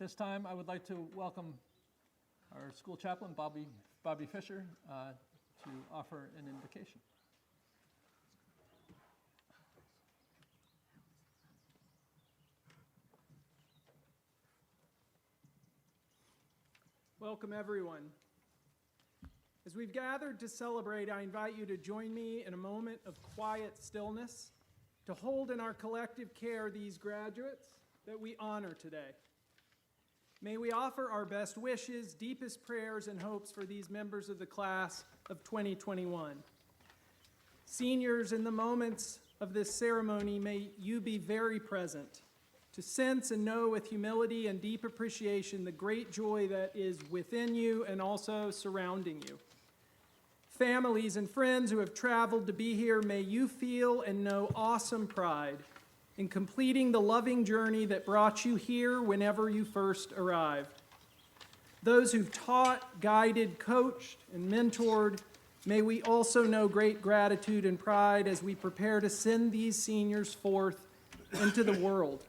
At this time, I would like to welcome our school chaplain, Bobby Fisher, to offer an invocation. Welcome, everyone. As we've gathered to celebrate, I invite you to join me in a moment of quiet stillness to hold in our collective care these graduates that we honor today. May we offer our best wishes, deepest prayers, and hopes for these members of the class of 2021. Seniors, in the moments of this ceremony, may you be very present to sense and know with humility and deep appreciation the great joy that is within you and also surrounding you. Families and friends who have traveled to be here, may you feel and know awesome pride in completing the loving journey that brought you here whenever you first arrived. Those who've taught, guided, coached, and mentored, may we also know great gratitude and pride as we prepare to send these seniors forth into the world.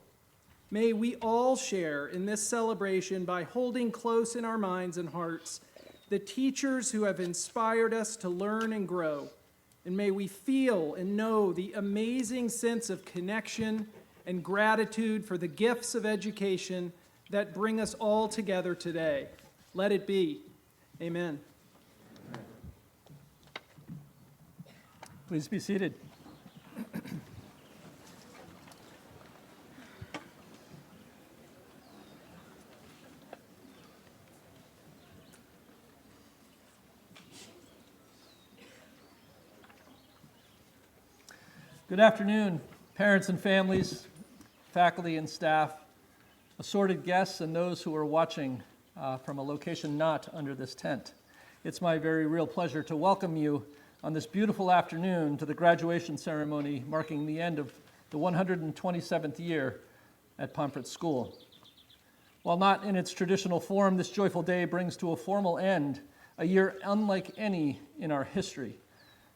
May we all share in this celebration by holding close in our minds and hearts the teachers who have inspired us to learn and grow. And may we feel and know the amazing sense of connection and gratitude for the gifts of education that bring us all together today. Let it be. Amen. Please be seated. Good afternoon, parents and families, faculty and staff, assorted guests, and those who are watching from a location not under this tent. It's my very real pleasure to welcome you on this beautiful afternoon to the graduation ceremony marking the end of the 127th year at Pomfret School. While not in its traditional form, this joyful day brings to a formal end a year unlike any in our history.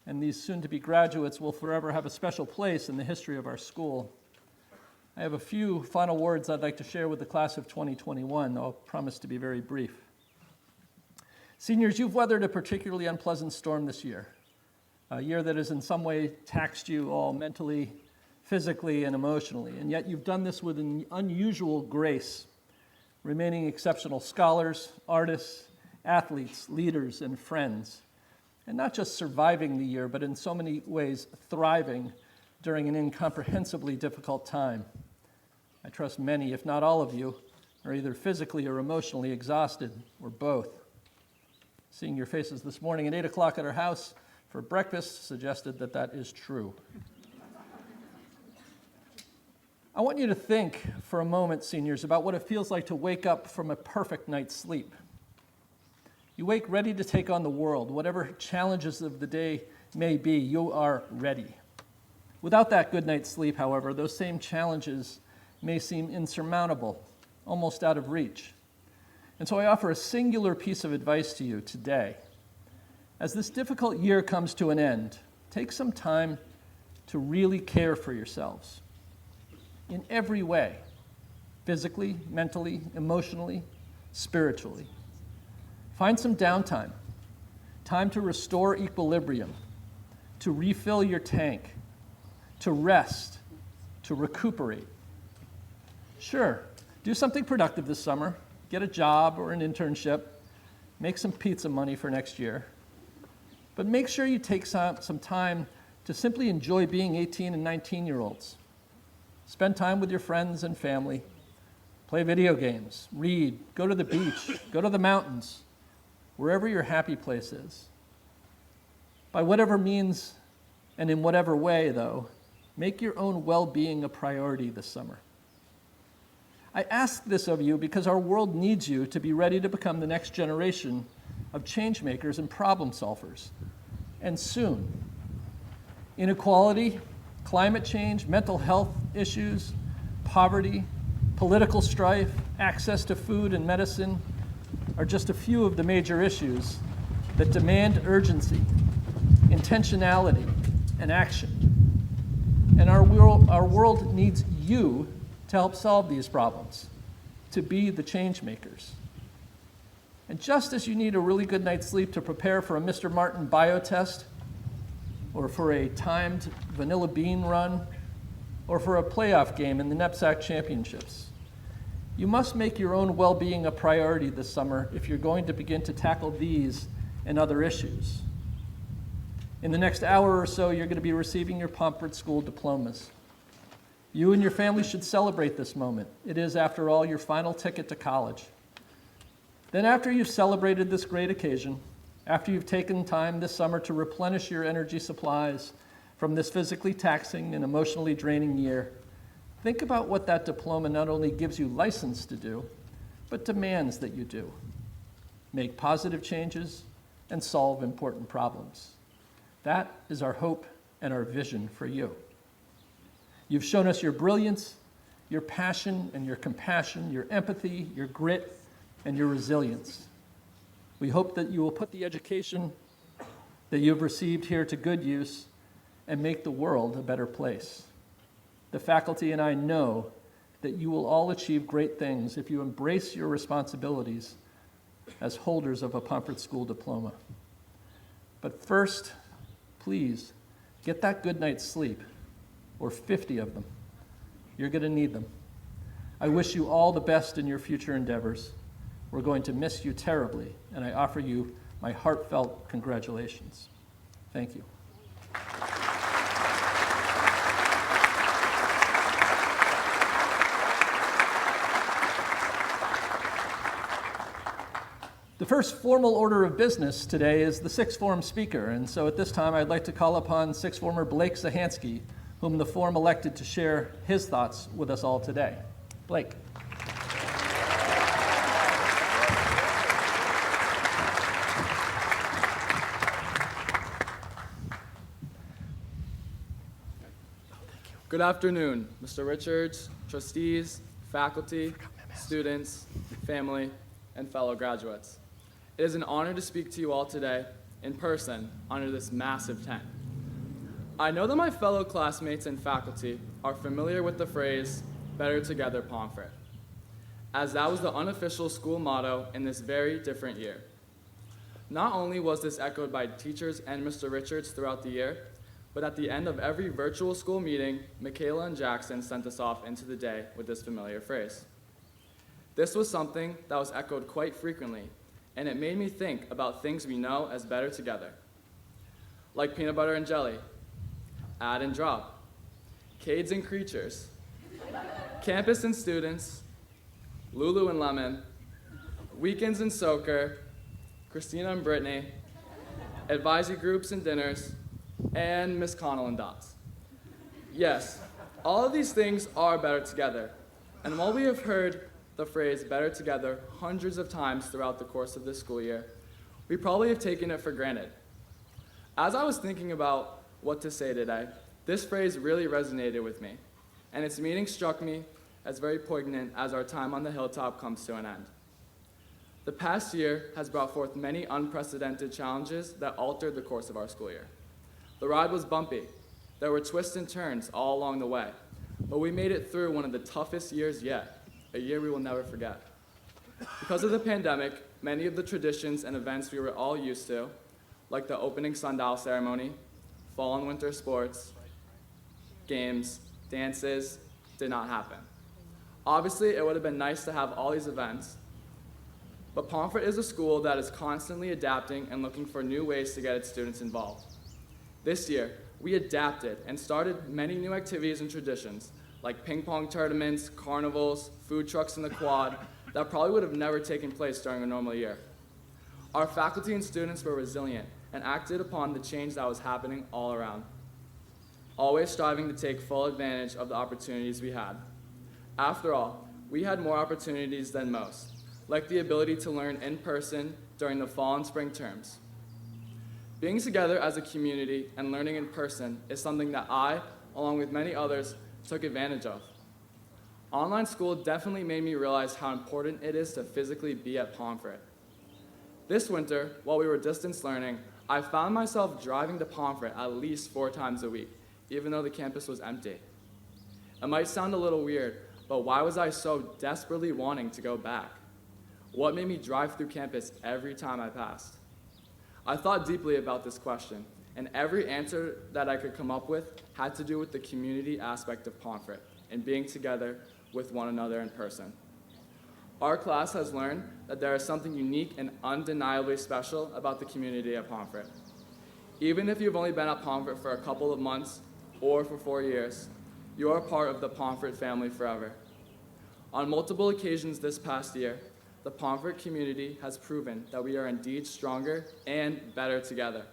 And these soon-to-be graduates will forever have a special place in the history of our school. I have a few final words I'd like to share with the class of 2021. I'll promise to be very brief. Seniors, you've weathered a particularly unpleasant storm this year, a year that has in some way taxed you all mentally, physically, and emotionally, and yet you've done this with an unusual grace, remaining exceptional scholars, artists, athletes, leaders, and friends. And not just surviving the year, but in so many ways thriving during an incomprehensibly difficult time. I trust many, if not all of you, are either physically or emotionally exhausted, or both. Seeing your faces this morning at 8 o'clock at our house for breakfast suggested that that is true. I want you to think for a moment, seniors, about what it feels like to wake up from a perfect night's sleep. You wake ready to take on the world. Whatever challenges of the day may be, you are ready. Without that good night's sleep, however, those same challenges may seem insurmountable, almost out of reach. And so I offer a singular piece of advice to you today. As this difficult year comes to an end, take some time to really care for yourselves in every way, physically, mentally, emotionally, spiritually. Find some downtime, time to restore equilibrium, to refill your tank, to rest, to recuperate. Sure, do something productive this summer. Get a job or an internship. Make some pizza money for next year. But make sure you take some time to simply enjoy being 18 and 19-year-olds. Spend time with your friends and family. Play video games, read, go to the beach, go to the mountains, wherever your happy place is. By whatever means and in whatever way, though, make your own well-being a priority this summer. I ask this of you because our world needs you to be ready to become the next generation of change makers and problem solvers, and soon. Inequality, climate change, mental health issues, poverty, political strife, access to food and medicine are just a few of the major issues that demand urgency, intentionality, and action. And our world needs you to help solve these problems, to be the change makers. And just as you need a really good night's sleep to prepare for a Mr. Martin bio test, or for a timed vanilla bean run, or for a playoff game in the Knapsack Championships, you must make your own well-being a priority this summer if you're going to begin to tackle these and other issues. In the next hour or so, you're going to be receiving your Pomfret School diplomas. You and your family should celebrate this moment. It is, after all, your final ticket to college. Then after you've celebrated this great occasion, after you've taken time this summer to replenish your energy supplies from this physically taxing and emotionally draining year, think about what that diploma not only gives you license to do, but demands that you do. Make positive changes and solve important problems. That is our hope and our vision for you. You've shown us your brilliance, your passion and your compassion, your empathy, your grit, and your resilience. We hope that you will put the education that you've received here to good use and make the world a better place. The faculty and I know that you will all achieve great things if you embrace your responsibilities as holders of a Pomfret School diploma. But first, please, get that good night's sleep, or 50 of them. You're going to need them. I wish you all the best in your future endeavors. We're going to miss you terribly, and I offer you my heartfelt congratulations. Thank you. The first formal order of business today is the sixth form speaker, and so at this time I'd like to call upon sixth former Blake Zahansky, whom the form elected to share his thoughts with us all today. Blake. Good afternoon, Mr. Richards, trustees, faculty, students, family, and fellow graduates. It is an honor to speak to you all today in person under this massive tent. I know that my fellow classmates and faculty are familiar with the phrase, "Better Together, Pomfret," as that was the unofficial school motto in this very different year. Not only was this echoed by teachers and Mr. Richards throughout the year, but at the end of every virtual school meeting, Michaela and Jackson sent us off into the day with this familiar phrase. This was something that was echoed quite frequently, and it made me think about things we know as better together, like peanut butter and jelly, add and drop, Cades and creatures, campus and students, Lulu and lemon, weekends and soaker, Christina and Brittany, advisory groups and dinners, and Miss Connell and Dots. Yes, all of these things are better together, and while we have heard the phrase "better together" hundreds of times throughout the course of this school year, we probably have taken it for granted. As I was thinking about what to say today, this phrase really resonated with me, and its meaning struck me as very poignant as our time on the hilltop comes to an end. The past year has brought forth many unprecedented challenges that altered the course of our school year. The ride was bumpy. There were twists and turns all along the way, but we made it through one of the toughest years yet, a year we will never forget. Because of the pandemic, many of the traditions and events we were all used to, like the opening sundial ceremony, fall and winter sports, games, dances, did not happen. Obviously, it would have been nice to have all these events, but Pomfret is a school that is constantly adapting and looking for new ways to get its students involved. This year, we adapted and started many new activities and traditions, like ping pong tournaments, carnivals, food trucks in the quad, that probably would have never taken place during a normal year. Our faculty and students were resilient and acted upon the change that was happening all around, always striving to take full advantage of the opportunities we had. After all, we had more opportunities than most, like the ability to learn in person during the fall and spring terms. Being together as a community and learning in person is something that I, along with many others, took advantage of. Online school definitely made me realize how important it is to physically be at Pomfret. This winter, while we were distance learning, I found myself driving to Pomfret at least 4 times a week, even though the campus was empty. It might sound a little weird, but why was I so desperately wanting to go back? What made me drive through campus every time I passed? I thought deeply about this question, and every answer that I could come up with had to do with the community aspect of Pomfret and being together with one another in person. Our class has learned that there is something unique and undeniably special about the community at Pomfret. Even if you've only been at Pomfret for a couple of months or for 4 years, you are part of the Pomfret family forever. On multiple occasions this past year, the Pomfret community has proven that we are indeed stronger and better together.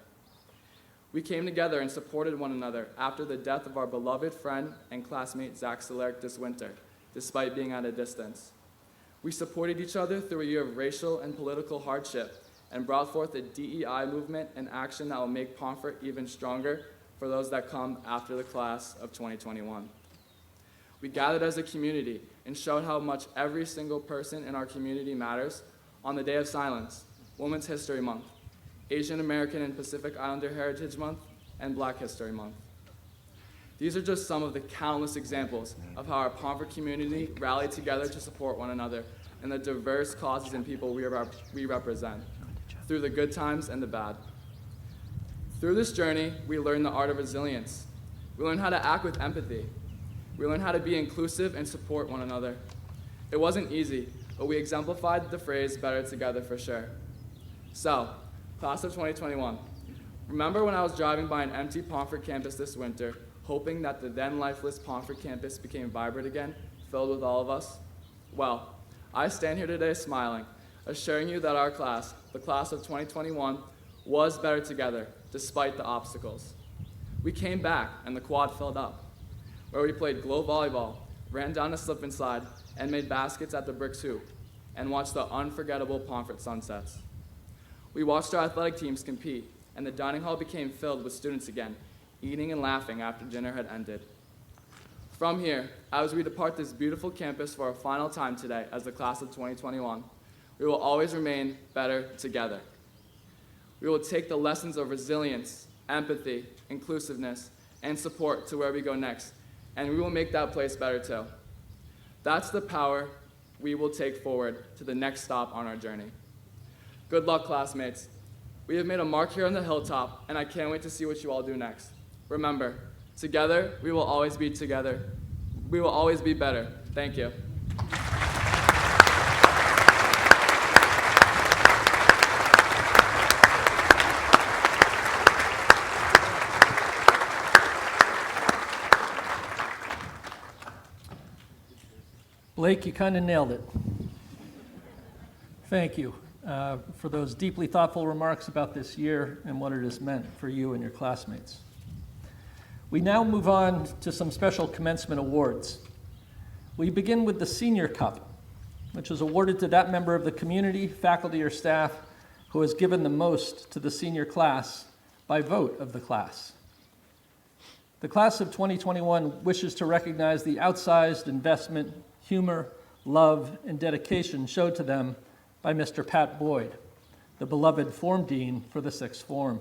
We came together and supported one another after the death of our beloved friend and classmate Zack Stellarik this winter, despite being at a distance. We supported each other through a year of racial and political hardship and brought forth a DEI movement and action that will make Pomfret even stronger for those that come after the class of 2021. We gathered as a community and showed how much every single person in our community matters on the Day of Silence, Women's History Month, Asian American and Pacific Islander Heritage Month, and Black History Month. These are just some of the countless examples of how our Pomfret community rallied together to support one another and the diverse causes and people we represent, through the good times and the bad. Through this journey, we learned the art of resilience. We learned how to act with empathy. We learned how to be inclusive and support one another. It wasn't easy, but we exemplified the phrase better together for sure. So, class of 2021, remember when I was driving by an empty Pomfret campus this winter, hoping that the then lifeless Pomfret campus became vibrant again, filled with all of us? Well, I stand here today smiling, assuring you that our class, the class of 2021, was better together, despite the obstacles. We came back, and the quad filled up, where we played glow volleyball, ran down a slip and slide, and made baskets at the bricks hoop, and watched the unforgettable Pomfret sunsets. We watched our athletic teams compete, and the dining hall became filled with students again, eating and laughing after dinner had ended. From here, as we depart this beautiful campus for our final time today as the class of 2021, we will always remain better together. We will take the lessons of resilience, empathy, inclusiveness, and support to where we go next, and we will make that place better too. That's the power we will take forward to the next stop on our journey. Good luck, classmates. We have made a mark here on the hilltop, and I can't wait to see what you all do next. Remember, together, we will always be together. We will always be better. Thank you. Blake, you kind of nailed it. Thank you for those deeply thoughtful remarks about this year and what it has meant for you and your classmates. We now move on to some special commencement awards. We begin with the Senior Cup, which is awarded to that member of the community, faculty, or staff who has given the most to the senior class by vote of the class. The class of 2021 wishes to recognize the outsized investment, humor, love, and dedication showed to them by Mr. Pat Boyd, the beloved form dean for the sixth form.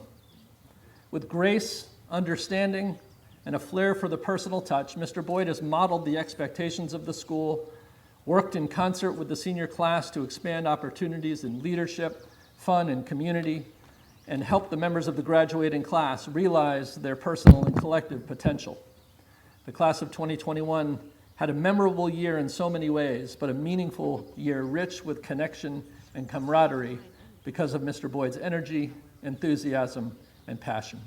With grace, understanding, and a flair for the personal touch, Mr. Boyd has modeled the expectations of the school, worked in concert with the senior class to expand opportunities in leadership, fun, and community, and helped the members of the graduating class realize their personal and collective potential. The class of 2021 had a memorable year in so many ways, but a meaningful year rich with connection and camaraderie because of Mr. Boyd's energy, enthusiasm, and passion.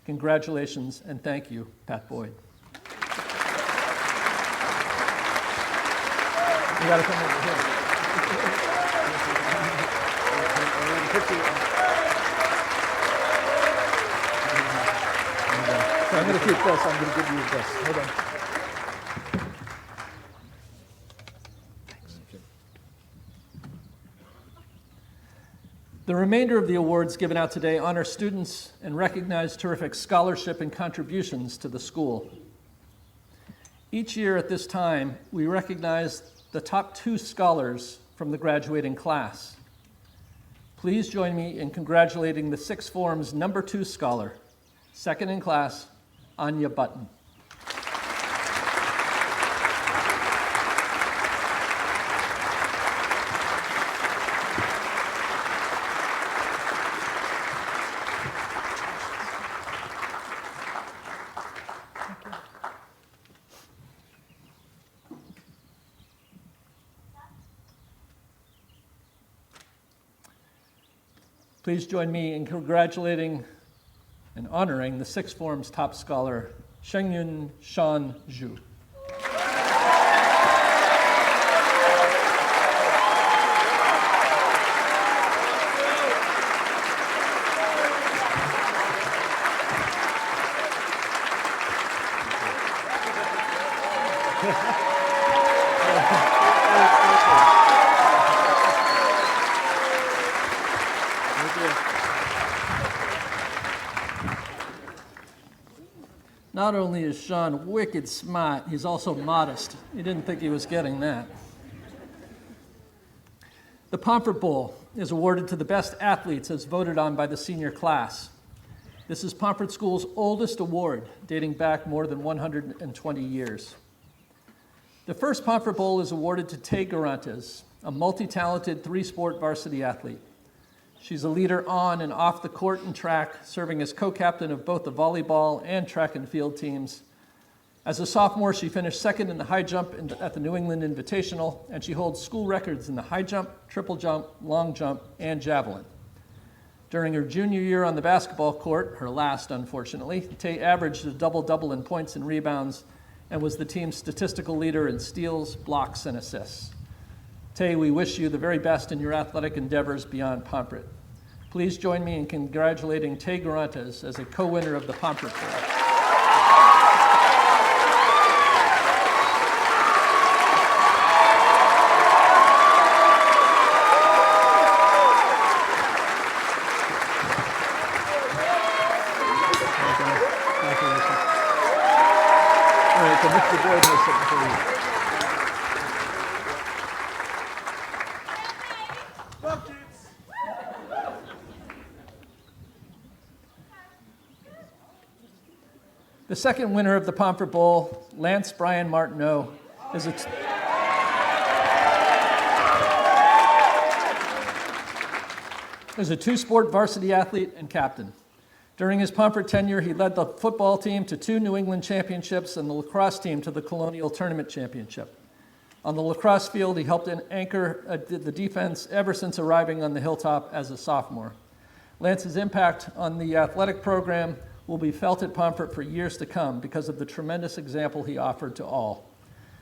Congratulations and thank you, Pat Boyd. You gotta come over here. So I'm gonna keep this, I'm gonna give you this. Hold on. The remainder of the awards given out today honor students and recognize terrific scholarship and contributions to the school. Each year at this time, we recognize the top 2 scholars from the graduating class. Please join me in congratulating the sixth form's number 2 scholar, second in class, Anya Button. Please join me in congratulating and honoring the sixth form's top scholar, Shengyun Shan Zhu. Not only is Sean wicked smart, he's also modest. He didn't think he was getting that. The Pomfret Bowl is awarded to the best athletes as voted on by the senior class. This is Pomfret School's oldest award, dating back more than 120 years. The first Pomfret Bowl is awarded to Tay Garantes, a multi-talented three-sport varsity athlete. She's a leader on and off the court and track, serving as co-captain of both the volleyball and track and field teams. As a sophomore, she finished second in the high jump at the New England Invitational, and she holds school records in the high jump, triple jump, long jump, and javelin. During her junior year on the basketball court, her last unfortunately, Tay averaged a double-double in points and rebounds and was the team's statistical leader in steals, blocks, and assists. Tay, we wish you the very best in your athletic endeavors beyond Pomfret. Please join me in congratulating Tay Garantes as a co-winner of the Pomfret Bowl. All right, so Mr. Boyd has something for you. The second winner of the Pomfret Bowl, Lance Bryan Martino, is a two-sport varsity athlete and captain. During his Pomfret tenure, he led the football team to 2 New England championships and the lacrosse team to the Colonial Tournament Championship. On the lacrosse field, he helped anchor the defense ever since arriving on the hilltop as a sophomore. Lance's impact on the athletic program will be felt at Pomfret for years to come because of the tremendous example he offered to all.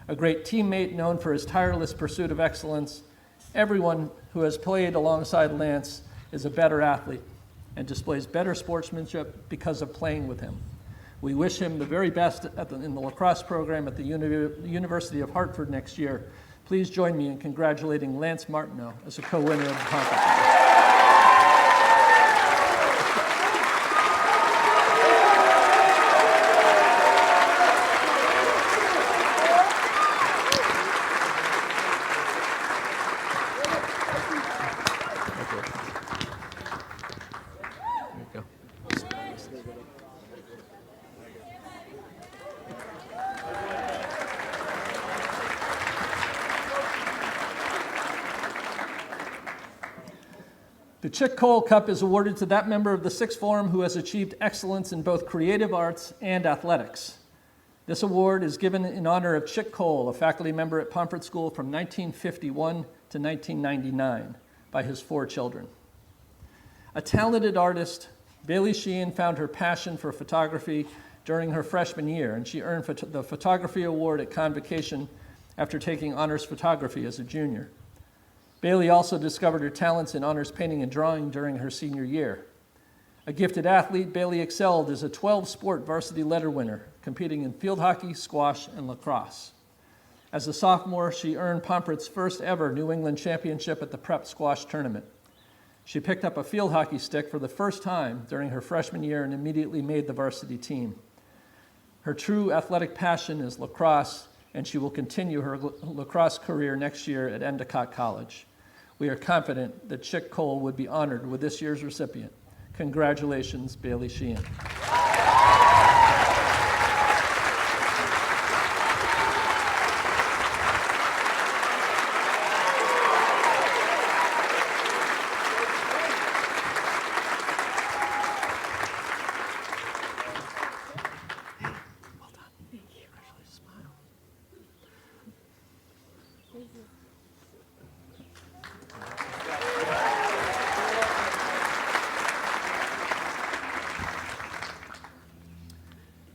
A great teammate known for his tireless pursuit of excellence, everyone who has played alongside Lance is a better athlete and displays better sportsmanship because of playing with him. We wish him the very best in the lacrosse program at the University of Hartford next year. Please join me in congratulating Lance Martino as a co-winner of the Pomfret. The Chick Cole Cup is awarded to that member of the sixth form who has achieved excellence in both creative arts and athletics. This award is given in honor of Chick Cole, a faculty member at Pomfret School from 1951 to 1999, by his 4 children. A talented artist, Bailey Sheehan found her passion for photography during her freshman year, and she earned the Photography Award at Convocation after taking honors photography as a junior. Bailey also discovered her talents in honors painting and drawing during her senior year. A gifted athlete, Bailey excelled as a 12-sport varsity letter winner, competing in field hockey, squash, and lacrosse. As a sophomore, she earned Pomfret's first ever New England championship at the prep squash tournament. She picked up a field hockey stick for the first time during her freshman year and immediately made the varsity team. Her true athletic passion is lacrosse, and she will continue her lacrosse career next year at Endicott College. We are confident that Chick Cole would be honored with this year's recipient. Congratulations, Bailey Sheehan.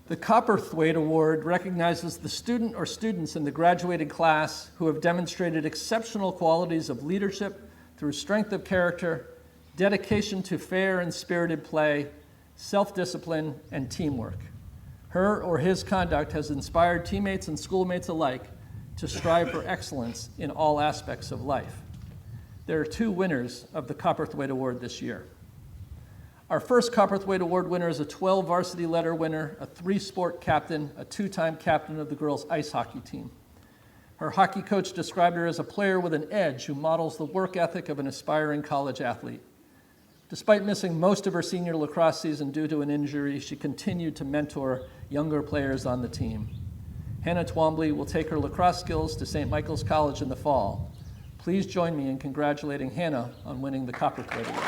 The Copperthwaite Award recognizes the student or students in the graduating class who have demonstrated exceptional qualities of leadership through strength of character, dedication to fair and spirited play, self-discipline, and teamwork. Her or his conduct has inspired teammates and schoolmates alike to strive for excellence in all aspects of life. There are 2 winners of the Copperthwaite Award this year. Our first Copperthwaite Award winner is a 12 varsity letter winner, a 3-sport captain, a 2-time captain of the girls' ice hockey team. Her hockey coach described her as a player with an edge who models the work ethic of an aspiring college athlete. Despite missing most of her senior lacrosse season due to an injury, she continued to mentor younger players on the team. Hannah Twombly will take her lacrosse skills to St. Michael's College in the fall. Please join me in congratulating Hannah on winning the Copperthwaite Award.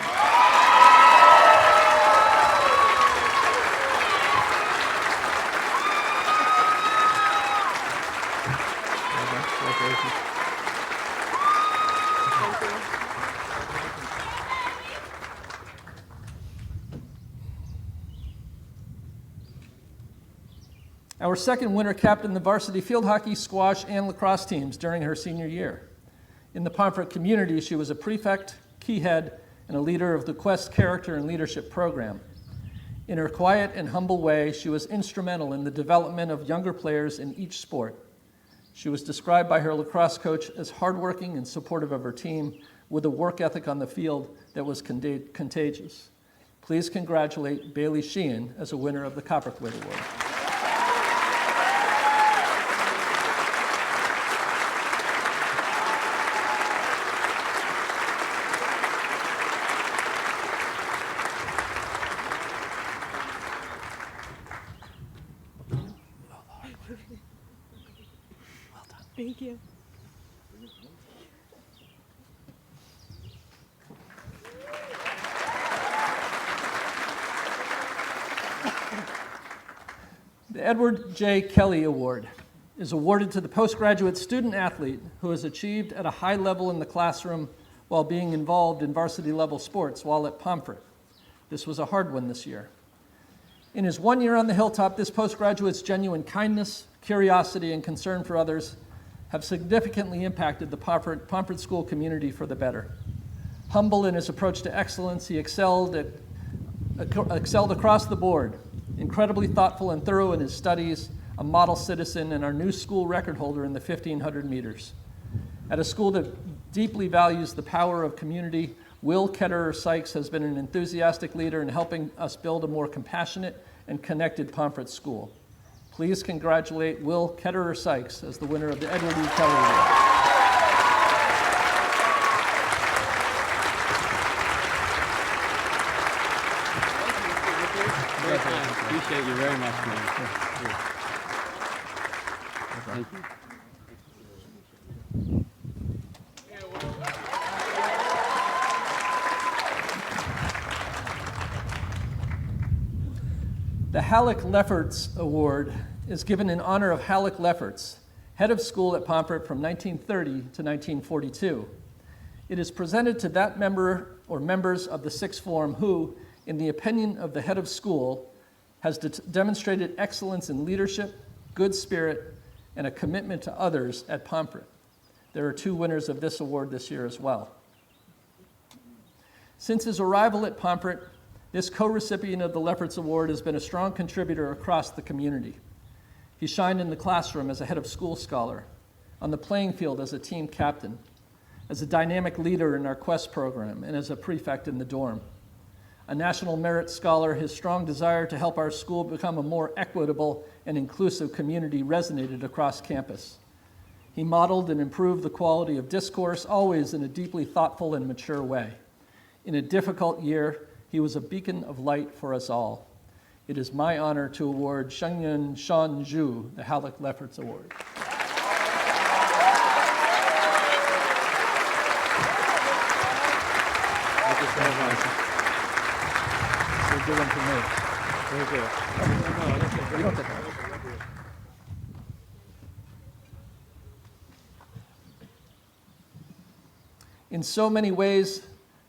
Our second winner captained the varsity field hockey, squash, and lacrosse teams during her senior year. In the Pomfret community, she was a prefect, key head, and a leader of the Quest Character and Leadership Program. In her quiet and humble way, she was instrumental in the development of younger players in each sport. She was described by her lacrosse coach as hardworking and supportive of her team, with a work ethic on the field that was contagious. Please congratulate Bailey Sheehan as a winner of the Copperthwaite Award. Thank you. The Edward J. Kelly Award is awarded to the postgraduate student athlete who has achieved at a high level in the classroom while being involved in varsity level sports while at Pomfret. This was a hard one this year. In his 1 year on the hilltop, this postgraduate's genuine kindness, curiosity, and concern for others have significantly impacted the Pomfret School community for the better. Humble in his approach to excellence, he excelled across the board, incredibly thoughtful and thorough in his studies, a model citizen, and our new school record holder in the 1,500 meters. At a school that deeply values the power of community, Will Ketterer Sykes has been an enthusiastic leader in helping us build a more compassionate and connected Pomfret school. Please congratulate Will Ketterer Sykes as the winner of the Edward E. Kelly Award. Appreciate you very much, man. Thank you. The Halleck Lefferts Award is given in honor of Halleck Lefferts, head of school at Pomfret from 1930 to 1942. It is presented to that member or members of the sixth form who, in the opinion of the head of school, has demonstrated excellence in leadership, good spirit, and a commitment to others at Pomfret. There are 2 winners of this award this year as well. Since his arrival at Pomfret, this co-recipient of the Lefferts Award has been a strong contributor across the community. He shined in the classroom as a head of school scholar, on the playing field as a team captain, as a dynamic leader in our Quest program, and as a prefect in the dorm. A National Merit Scholar, his strong desire to help our school become a more equitable and inclusive community resonated across campus. He modeled and improved the quality of discourse, always in a deeply thoughtful and mature way. In a difficult year, he was a beacon of light for us all. It is my honor to award Shengyun Shan Zhu the Halleck Lefferts Award. Thank you so much. It's a good one for me. Thank you. You don't have to- In so many ways,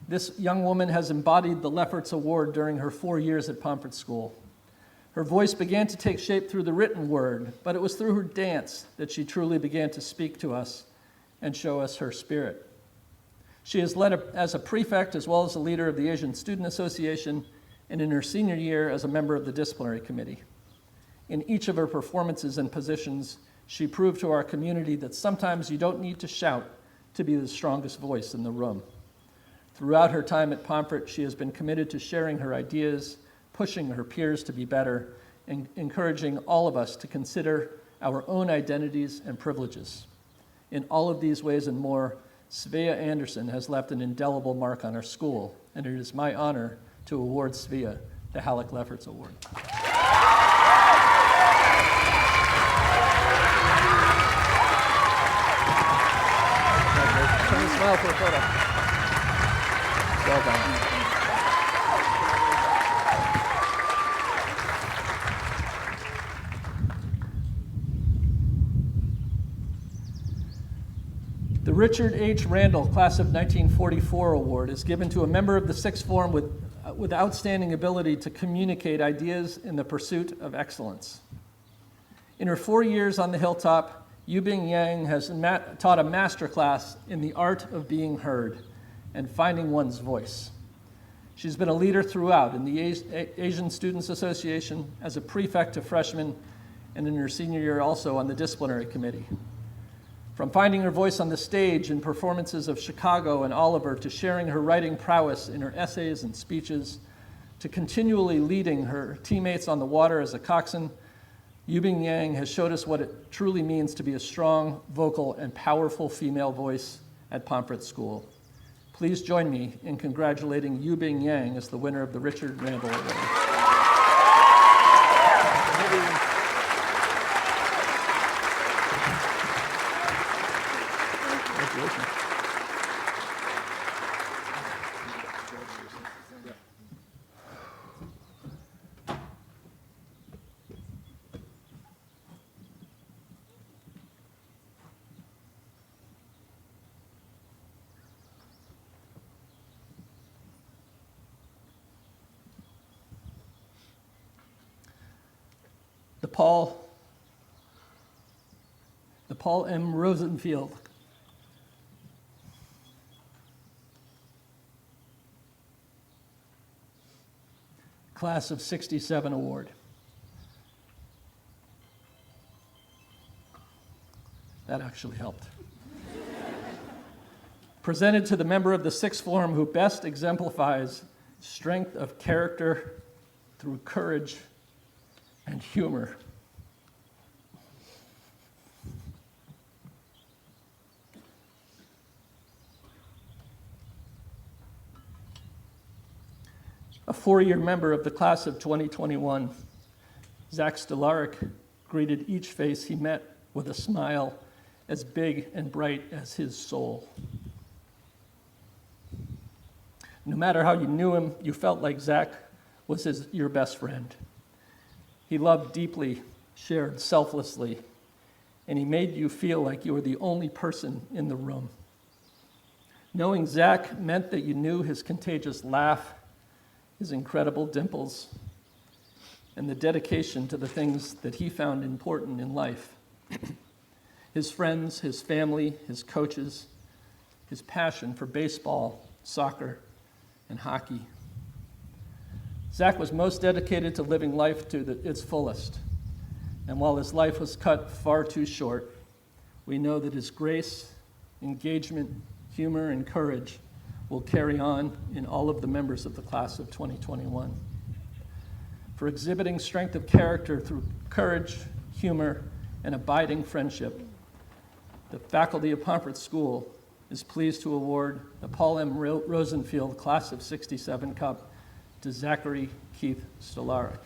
this young woman has embodied the Lefferts Award during her 4 years at Pomfret School. Her voice began to take shape through the written word, but it was through her dance that she truly began to speak to us and show us her spirit. She has led as a prefect as well as a leader of the Asian Student Association, and in her senior year as a member of the disciplinary committee. In each of her performances and positions, she proved to our community that sometimes you don't need to shout to be the strongest voice in the room. Throughout her time at Pomfret, she has been committed to sharing her ideas, pushing her peers to be better, and encouraging all of us to consider our own identities and privileges. In all of these ways and more, Svea Anderson has left an indelible mark on our school, and it is my honor to award Svea the Halleck Lefferts Award. Can you smile for a photo? Well done. The Richard H. Randle Class of 1944 Award is given to a member of the sixth form with outstanding ability to communicate ideas in the pursuit of excellence. In her 4 years on the Hilltop, Yubing Yang has taught a master class in the art of being heard and finding one's voice. She's been a leader throughout in the Asian Students Association, as a prefect to freshmen, and in her senior year also on the disciplinary committee. From finding her voice on the stage in performances of Chicago and Oliver, to sharing her writing prowess in her essays and speeches, to continually leading her teammates on the water as a coxswain, Yubing Yang has showed us what it truly means to be a strong, vocal, and powerful female voice at Pomfret School. Please join me in congratulating Yubing Yang as the winner of the Richard Randle Award. The Paul M. Rosenfield Class of 67 Award. That actually helped. Presented to the member of the sixth form who best exemplifies strength of character through courage and humor. A four-year member of the class of 2021, Zack Stellarik greeted each face he met with a smile as big and bright as his soul. No matter how you knew him, you felt like Zack was your best friend. He loved deeply, shared selflessly, and he made you feel like you were the only person in the room. Knowing Zack meant that you knew his contagious laugh, his incredible dimples, and the dedication to the things that he found important in life. His friends, his family, his coaches, his passion for baseball, soccer, and hockey. Zack was most dedicated to living life to its fullest. And while his life was cut far too short, we know that his grace, engagement, humor, and courage will carry on in all of the members of the class of 2021. For exhibiting strength of character through courage, humor, and abiding friendship, the faculty of Pomfret School is pleased to award the Paul M. Rosenfield Class of 67 Cup to Zachary Keith Stellarik.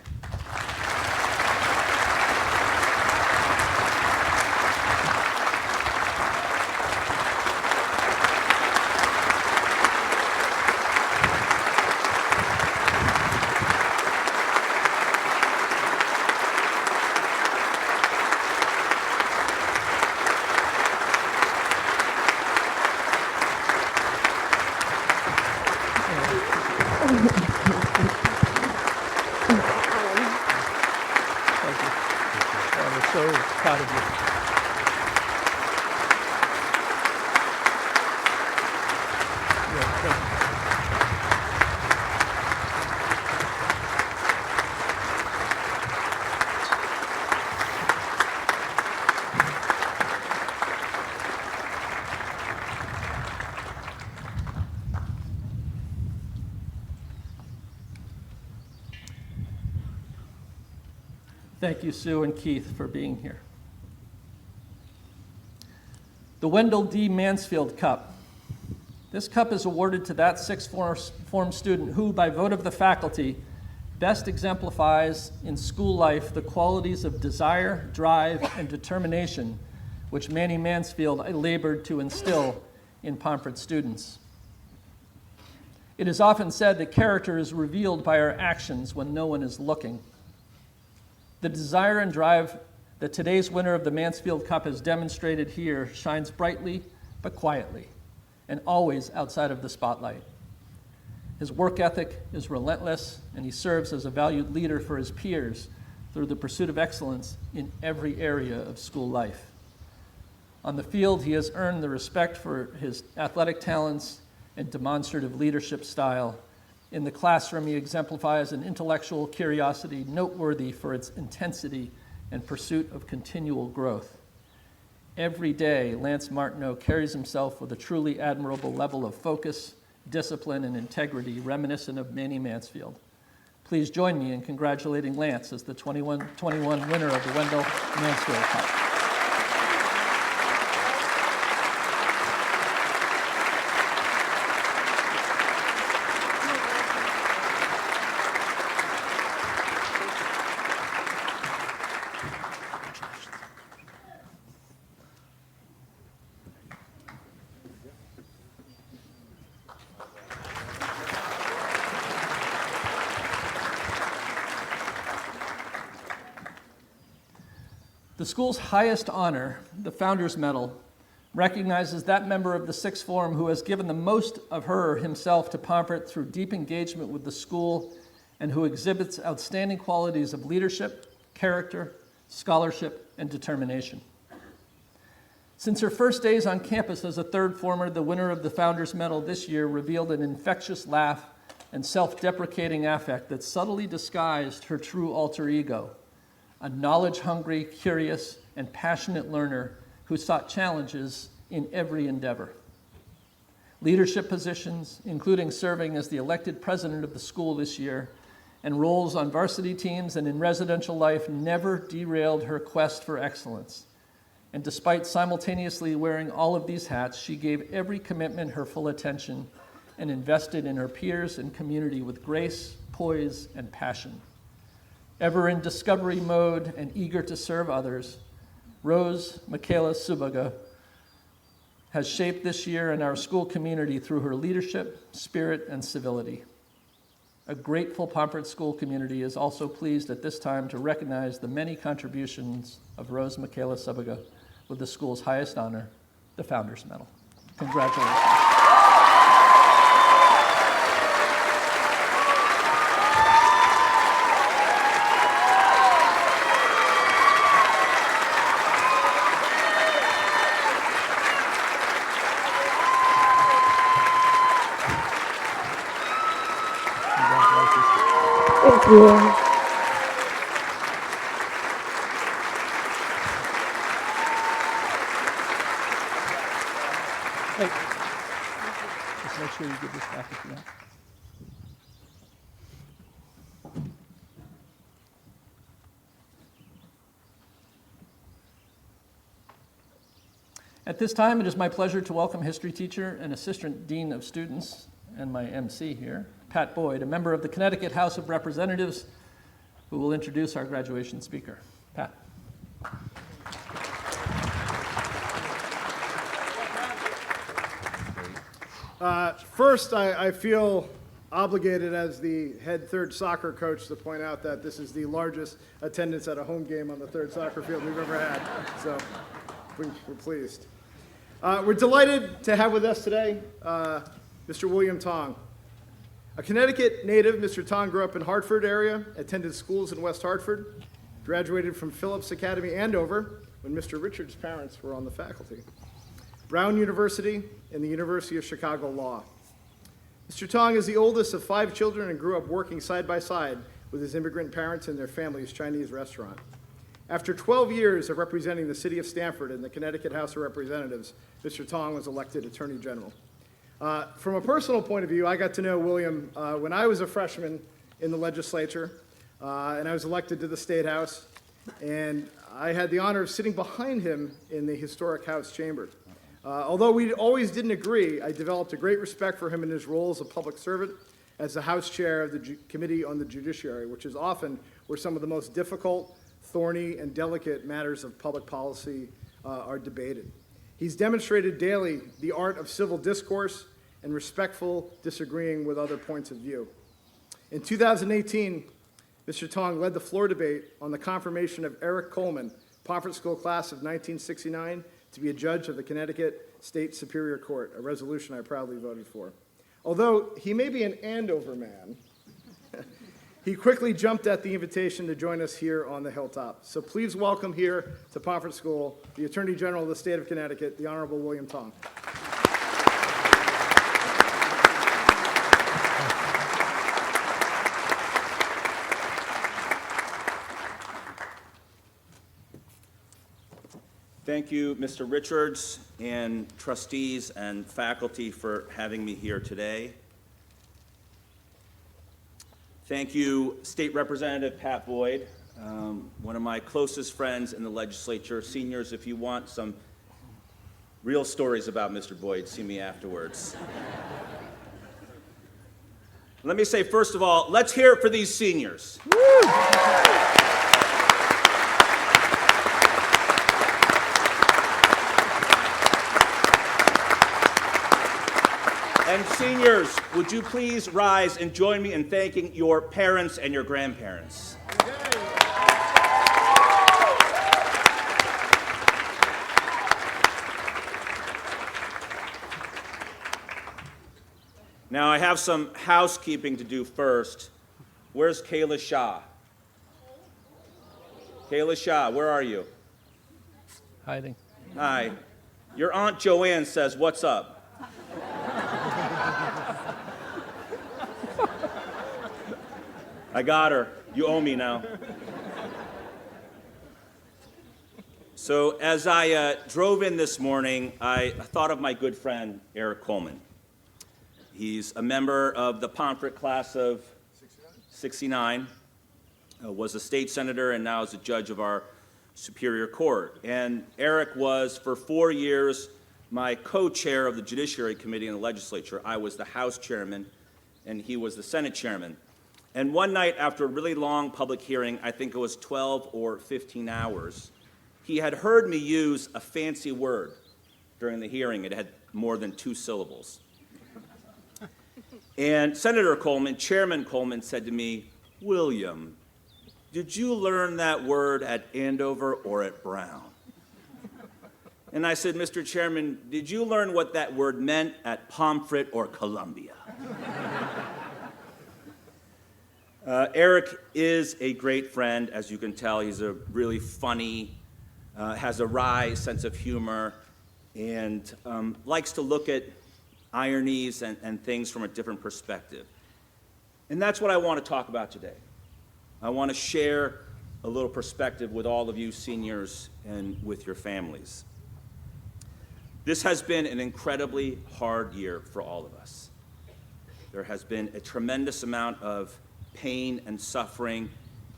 proud of you. Yeah, thank you. Thank you, Sue and Keith, for being here. The Wendell D. Mansfield Cup. This cup is awarded to that sixth form student who, by vote of the faculty, best exemplifies in school life the qualities of desire, drive, and determination which Manny Mansfield labored to instill in Pomfret students. It is often said that character is revealed by our actions when no one is looking. The desire and drive that today's winner of the Mansfield Cup has demonstrated here shines brightly but quietly, and always outside of the spotlight. His work ethic is relentless, and he serves as a valued leader for his peers through the pursuit of excellence in every area of school life. On the field, he has earned the respect for his athletic talents and demonstrative leadership style. In the classroom, he exemplifies an intellectual curiosity noteworthy for its intensity and pursuit of continual growth. Every day, Lance Martino carries himself with a truly admirable level of focus, discipline, and integrity reminiscent of Manny Mansfield. Please join me in congratulating Lance as the 21 winner of the Wendell Mansfield Cup. The school's highest honor, the Founders Medal, recognizes that member of the sixth form who has given the most of her himself to Pomfret through deep engagement with the school and who exhibits outstanding qualities of leadership, character, scholarship, and determination. Since her first days on campus as a third former, the winner of the Founders Medal this year revealed an infectious laugh and self-deprecating affect that subtly disguised her true alter ego, a knowledge-hungry, curious, and passionate learner who sought challenges in every endeavor. Leadership positions, including serving as the elected president of the school this year, and roles on varsity teams and in residential life never derailed her quest for excellence. And despite simultaneously wearing all of these hats, she gave every commitment her full attention and invested in her peers and community with grace, poise, and passion. Ever in discovery mode and eager to serve others, Rose Michaela Subaga has shaped this year in our school community through her leadership, spirit, and civility. A grateful Pomfret school community is also pleased at this time to recognize the many contributions of Rose Michaela Subaga with the school's highest honor, the Founders Medal. Congratulations. Thank you. Hey, just make sure you give this back if you want. At this time, it is my pleasure to welcome history teacher and assistant dean of students and my MC here, Pat Boyd, a member of the Connecticut House of Representatives, who will introduce our graduation speaker. Pat. First, I feel obligated as the head third soccer coach to point out that this is the largest attendance at a home game on the third soccer field we've ever had. So we're pleased. We're delighted to have with us today Mr. William Tong. A Connecticut native, Mr. Tong grew up in Hartford area, attended schools in West Hartford, graduated from Phillips Academy, Andover, when Mr. Richards' parents were on the faculty. Brown University and the University of Chicago Law. Mr. Tong is the oldest of 5 children and grew up working side by side with his immigrant parents in their family's Chinese restaurant. After 12 years of representing the city of Stamford in the Connecticut House of Representatives, Mr. Tong was elected Attorney General. From a personal point of view, I got to know William when I was a freshman in the legislature, and I was elected to the State House, and I had the honor of sitting behind him in the historic House chamber. Although we always didn't agree, I developed a great respect for him in his role as a public servant, as the House Chair of the Committee on the Judiciary, which is often where some of the most difficult, thorny, and delicate matters of public policy are debated. He's demonstrated daily the art of civil discourse and respectful disagreeing with other points of view. In 2018, Mr. Tong led the floor debate on the confirmation of Eric Coleman, Pomfret School class of 1969, to be a judge of the Connecticut State Superior Court, a resolution I proudly voted for. Although he may be an Andover man, he quickly jumped at the invitation to join us here on the Hilltop. So please welcome here to Pomfret School the Attorney General of the State of Connecticut, the Honorable William Tong. Thank you, Mr. Richards, and trustees and faculty for having me here today. Thank you, State Representative Pat Boyd, one of my closest friends in the legislature. Seniors, if you want some real stories about Mr. Boyd, see me afterwards. Let me say, first of all, let's hear it for these seniors. Woo! And seniors, would you please rise and join me in thanking your parents and your grandparents? Now, I have some housekeeping to do first. Where's Kayla Shah? Kayla Shah, where are you? Hiding. Hi. Your Aunt Joanne says, what's up? I got her. You owe me now. So as I drove in this morning, I thought of my good friend, Eric Coleman. He's a member of the Pomfret class of 69, was a state senator, and now is a judge of our Superior Court. And Eric was, for 4 years, my co-chair of the Judiciary Committee in the legislature. I was the House chairman, and he was the Senate chairman. And one night, after a really long public hearing, I think it was 12 or 15 hours, he had heard me use a fancy word during the hearing. It had more than 2 syllables. And Senator Coleman, Chairman Coleman, said to me, William, did you learn that word at Andover or at Brown? And I said, Mr. Chairman, did you learn what that word meant at Pomfret or Columbia? Eric is a great friend, as you can tell. He's a really funny, has a wry sense of humor, and likes to look at ironies and things from a different perspective. And that's what I want to talk about today. I want to share a little perspective with all of you seniors and with your families. This has been an incredibly hard year for all of us. There has been a tremendous amount of pain and suffering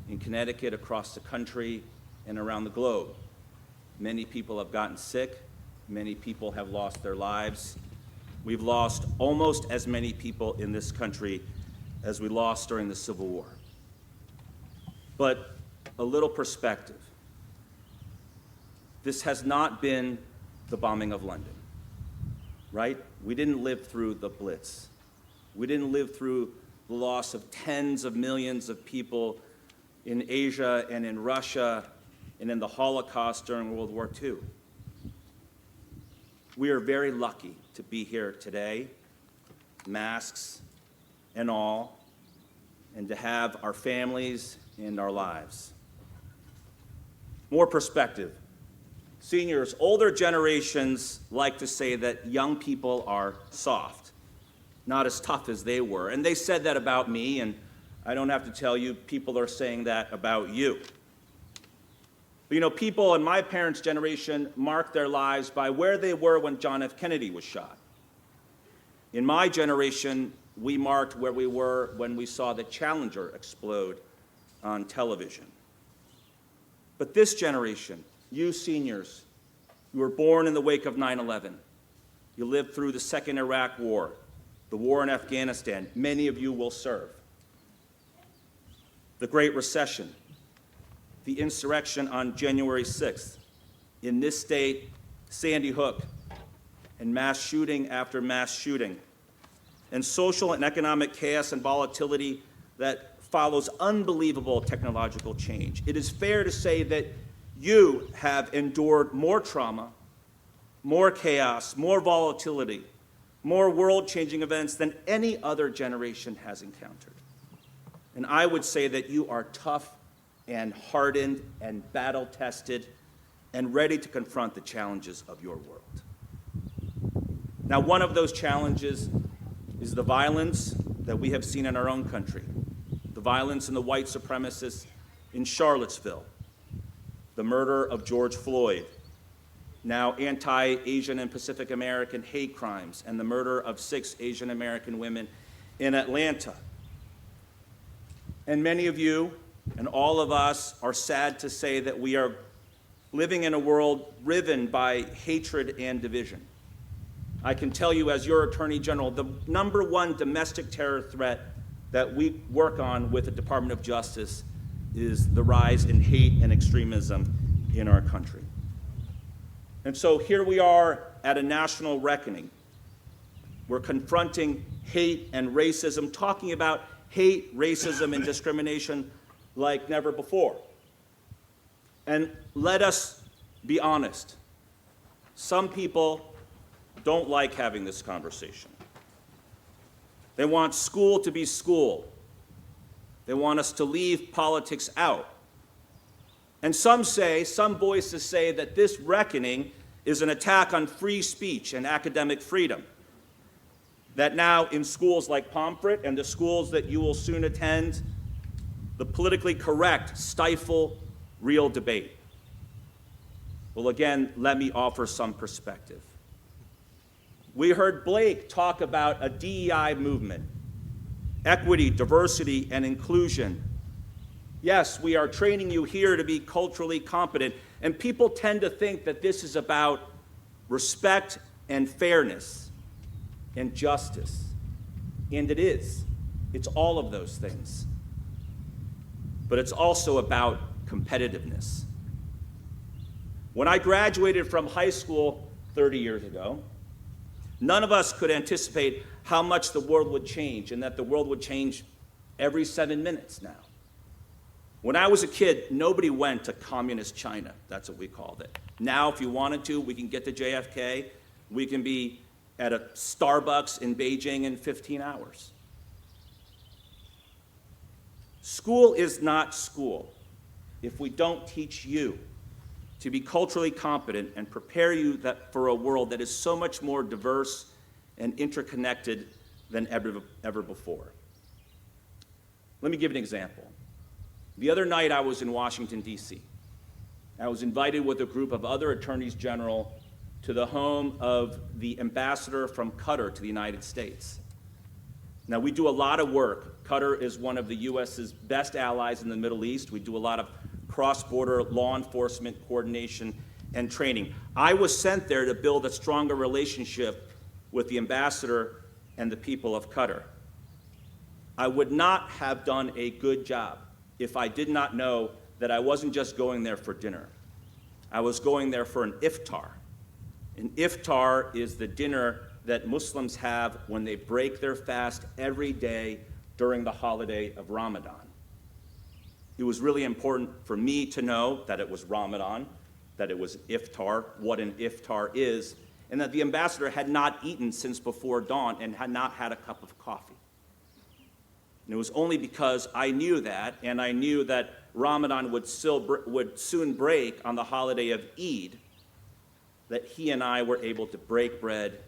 in Connecticut, across the country, and around the globe. Many people have gotten sick. Many people have lost their lives. We've lost almost as many people in this country as we lost during the Civil War. But a little perspective. This has not been the bombing of London, right? We didn't live through the Blitz. We didn't live through the loss of tens of millions of people in Asia and in Russia and in the Holocaust during World War II. We are very lucky to be here today, masks and all, and to have our families and our lives. More perspective. Seniors, older generations like to say that young people are soft, not as tough as they were. And they said that about me, and I don't have to tell you, people are saying that about you. But you know, people in my parents' generation marked their lives by where they were when John F. Kennedy was shot. In my generation, we marked where we were when we saw the Challenger explode on television. But this generation, you seniors, you were born in the wake of 9/11. You lived through the Second Iraq War, the war in Afghanistan. Many of you will serve. The Great Recession, the insurrection on January 6th. In this state, Sandy Hook, and mass shooting after mass shooting, and social and economic chaos and volatility that follows unbelievable technological change. It is fair to say that you have endured more trauma, more chaos, more volatility, more world-changing events than any other generation has encountered. And I would say that you are tough and hardened and battle-tested and ready to confront the challenges of your world. Now, one of those challenges is the violence that we have seen in our own country, the violence and the white supremacists in Charlottesville, the murder of George Floyd, now anti-Asian and Pacific American hate crimes, and the murder of 6 Asian American women in Atlanta. And many of you and all of us are sad to say that we are living in a world riven by hatred and division. I can tell you, as your Attorney General, the #1 domestic terror threat that we work on with the Department of Justice is the rise in hate and extremism in our country. And so here we are at a national reckoning. We're confronting hate and racism, talking about hate, racism, and discrimination like never before. And let us be honest. Some people don't like having this conversation. They want school to be school. They want us to leave politics out. And some voices say that this reckoning is an attack on free speech and academic freedom. That now in schools like Pomfret and the schools that you will soon attend, the politically correct stifle real debate. Well, again, let me offer some perspective. We heard Blake talk about a DEI movement, equity, diversity, and inclusion. Yes, we are training you here to be culturally competent, and people tend to think that this is about respect and fairness and justice, and it is. It's all of those things. But it's also about competitiveness. When I graduated from high school 30 years ago, none of us could anticipate how much the world would change, and that the world would change every 7 minutes now. When I was a kid, nobody went to communist China. That's what we called it. Now, if you wanted to, we can get to JFK. We can be at a Starbucks in Beijing in 15 hours. School is not school if we don't teach you to be culturally competent and prepare you for a world that is so much more diverse and interconnected than ever before. Let me give an example. The other night I was in Washington, D.C. I was invited with a group of other attorneys general to the home of the ambassador from Qatar to the United States. Now, we do a lot of work. Qatar is one of the U.S.'s best allies in the Middle East. We do a lot of cross-border law enforcement coordination and training. I was sent there to build a stronger relationship with the ambassador and the people of Qatar. I would not have done a good job if I did not know that I wasn't just going there for dinner. I was going there for an iftar. An iftar is the dinner that Muslims have when they break their fast every day during the holiday of Ramadan. It was really important for me to know that it was Ramadan, that it was iftar, what an iftar is, and that the ambassador had not eaten since before dawn and had not had a cup of coffee. And it was only because I knew that, and I knew that Ramadan would soon break on the holiday of Eid, that he and I were able to break bread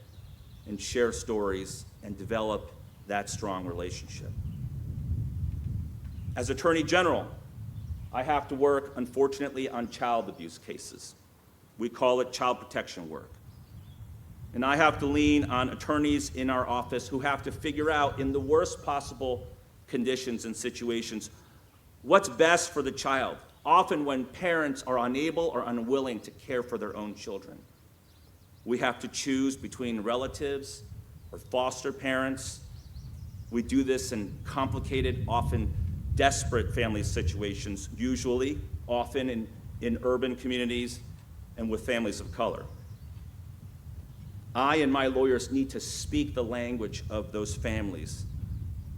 and share stories and develop that strong relationship. As Attorney General, I have to work, unfortunately, on child abuse cases. We call it child protection work. And I have to lean on attorneys in our office who have to figure out, in the worst possible conditions and situations, what's best for the child, often when parents are unable or unwilling to care for their own children. We have to choose between relatives or foster parents. We do this in complicated, often desperate family situations, usually, often in urban communities and with families of color. I and my lawyers need to speak the language of those families.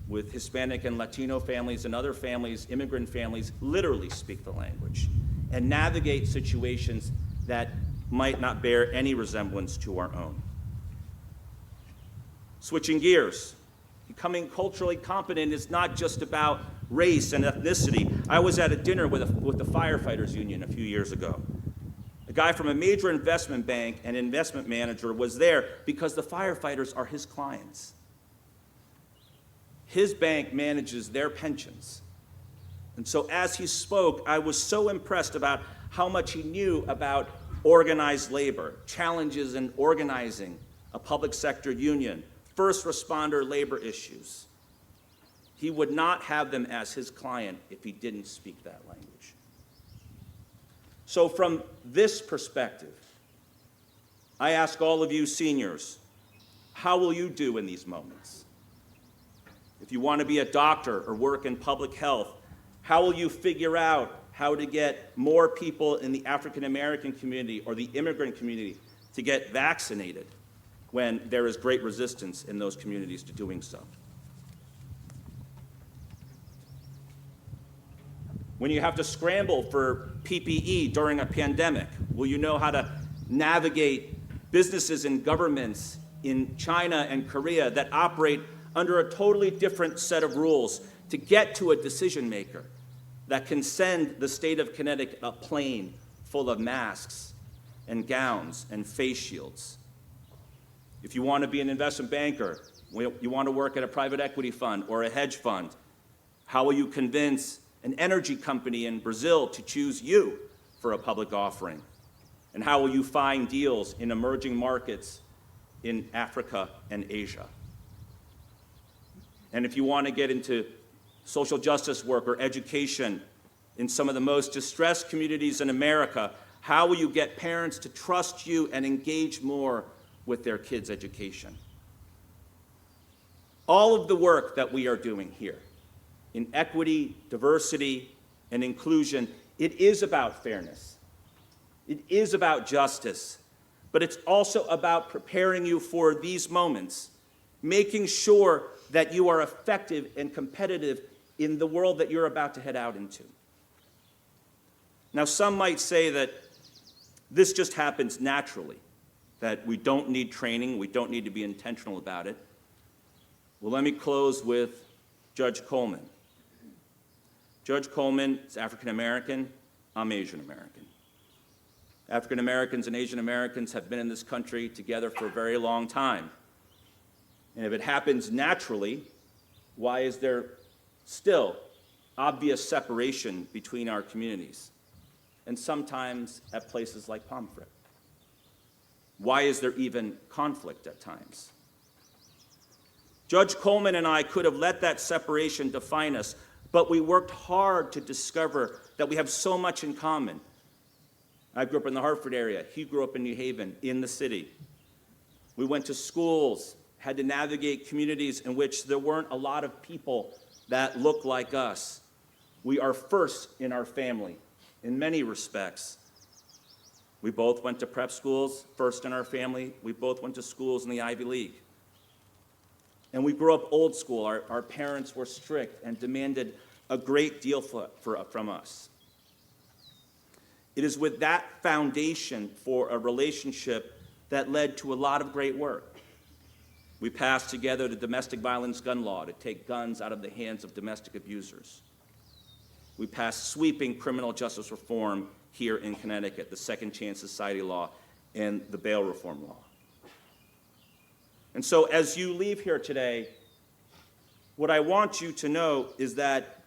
With Hispanic and Latino families and other families, immigrant families, literally speak the language and navigate situations that might not bear any resemblance to our own. Switching gears, becoming culturally competent is not just about race and ethnicity. I was at a dinner with the firefighters union a few years ago. A guy from a major investment bank, an investment manager, was there because the firefighters are his clients. His bank manages their pensions. And so as he spoke, I was so impressed about how much he knew about organized labor, challenges in organizing a public sector union, first responder labor issues. He would not have them as his client if he didn't speak that language. So from this perspective, I ask all of you seniors, how will you do in these moments? If you want to be a doctor or work in public health, how will you figure out how to get more people in the African American community or the immigrant community to get vaccinated when there is great resistance in those communities to doing so? When you have to scramble for PPE during a pandemic, will you know how to navigate businesses and governments in China and Korea that operate under a totally different set of rules to get to a decision maker that can send the state of Connecticut a plane full of masks and gowns and face shields? If you want to be an investment banker, you want to work at a private equity fund or a hedge fund, how will you convince an energy company in Brazil to choose you for a public offering? And how will you find deals in emerging markets in Africa and Asia? And if you want to get into social justice work or education in some of the most distressed communities in America, how will you get parents to trust you and engage more with their kids' education? All of the work that we are doing here in equity, diversity, and inclusion, it is about fairness. It is about justice, but it's also about preparing you for these moments, making sure that you are effective and competitive in the world that you're about to head out into. Now, some might say that this just happens naturally, that we don't need training, we don't need to be intentional about it. Well, let me close with Judge Coleman. Judge Coleman is African American, I'm Asian American. African Americans and Asian Americans have been in this country together for a very long time. And if it happens naturally, why is there still obvious separation between our communities? And sometimes at places like Pomfret. Why is there even conflict at times? Judge Coleman and I could have let that separation define us, but we worked hard to discover that we have so much in common. I grew up in the Hartford area. He grew up in New Haven, in the city. We went to schools, had to navigate communities in which there weren't a lot of people that looked like us. We are first in our family, in many respects. We both went to prep schools, first in our family. We both went to schools in the Ivy League. And we grew up old school. Our parents were strict and demanded a great deal from us. It is with that foundation for a relationship that led to a lot of great work. We passed together the domestic violence gun law to take guns out of the hands of domestic abusers. We passed sweeping criminal justice reform here in Connecticut, the Second Chance Society law, and the bail reform law. And so as you leave here today, what I want you to know is that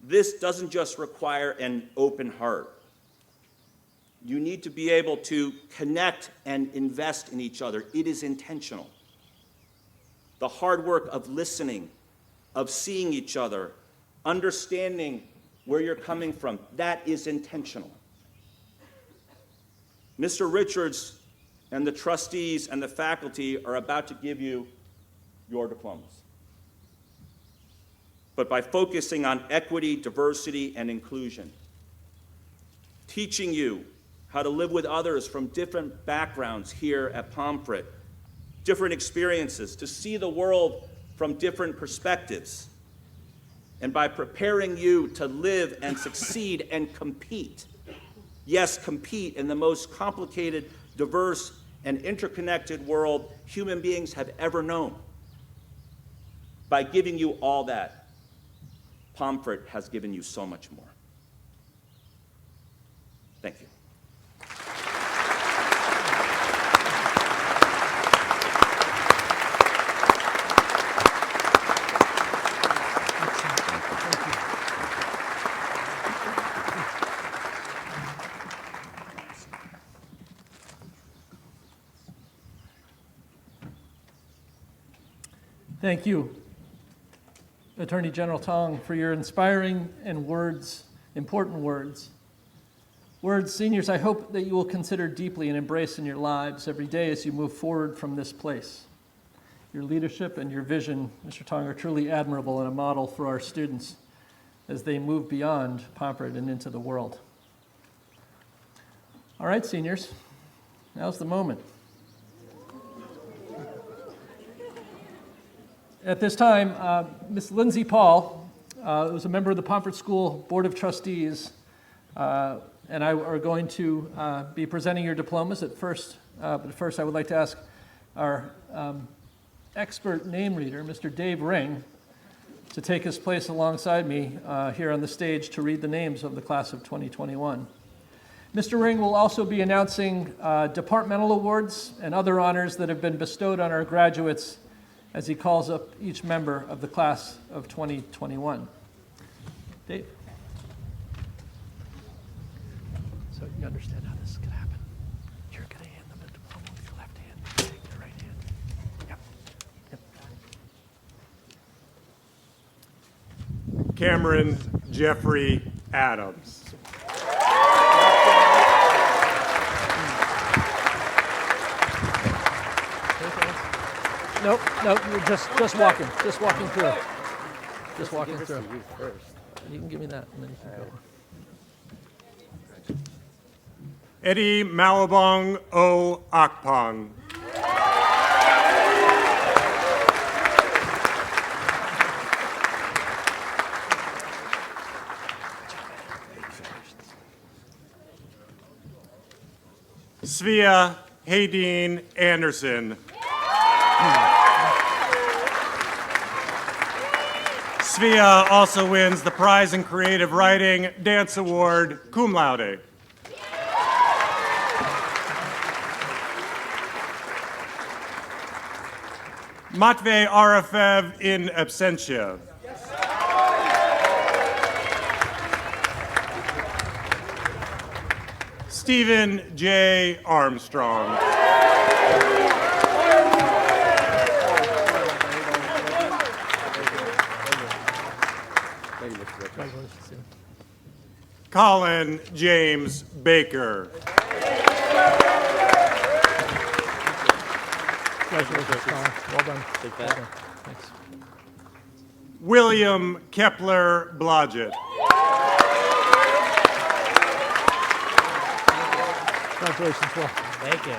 this doesn't just require an open heart. You need to be able to connect and invest in each other. It is intentional. The hard work of listening, of seeing each other, understanding where you're coming from, that is intentional. Mr. Richards and the trustees and the faculty are about to give you your diplomas. But by focusing on equity, diversity, and inclusion, teaching you how to live with others from different backgrounds here at Pomfret, different experiences, to see the world from different perspectives, and by preparing you to live and succeed and compete. Yes, compete in the most complicated, diverse, and interconnected world human beings have ever known. By giving you all that, Pomfret has given you so much more. Thank you. Thank you, Attorney General Tong, for your inspiring and important words. Words, seniors, I hope that you will consider deeply and embrace in your lives every day as you move forward from this place. Your leadership and your vision, Mr. Tong, are truly admirable and a model for our students as they move beyond Pomfret and into the world. All right, seniors, now's the moment. At this time, Ms. Lindsay Paul, who's a member of the Pomfret School Board of Trustees, and I are going to be presenting your diplomas but first I would like to ask our expert name reader, Mr. Dave Ring, to take his place alongside me here on the stage to read the names of the class of 2021. Mr. Ring will also be announcing departmental awards and other honors that have been bestowed on our graduates as he calls up each member of the class of 2021. Dave? So you understand how this is going to happen. You're going to hand them a diploma with your left hand, take your right hand. Yep. Cameron Jeffrey Adams. Nope, you're just walking through. Just walking through. You can give me that, and then you can go. Eddie Malabong O. Akpong. Svea Haydeen Anderson. Svea also wins the Prize in Creative Writing Dance Award, cum laude. Matvey Arafev in absentia. Stephen J. Armstrong. Colin James Baker. Congratulations, Colin. Well done. Take that. Thanks. William Kepler Blodgett. Congratulations, Will. Thank you.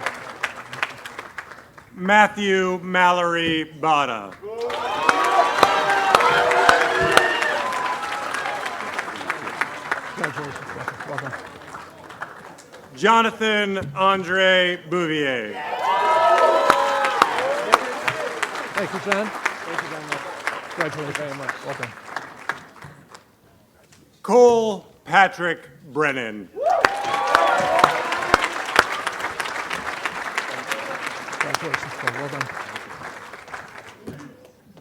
Matthew Mallory Bada. Congratulations, Will. Well done. Jonathan Andre Bouvier. Thank you, John. Thank you very much. Congratulations very much. Well done. Cole Patrick Brennan. Congratulations, Phil. Well done.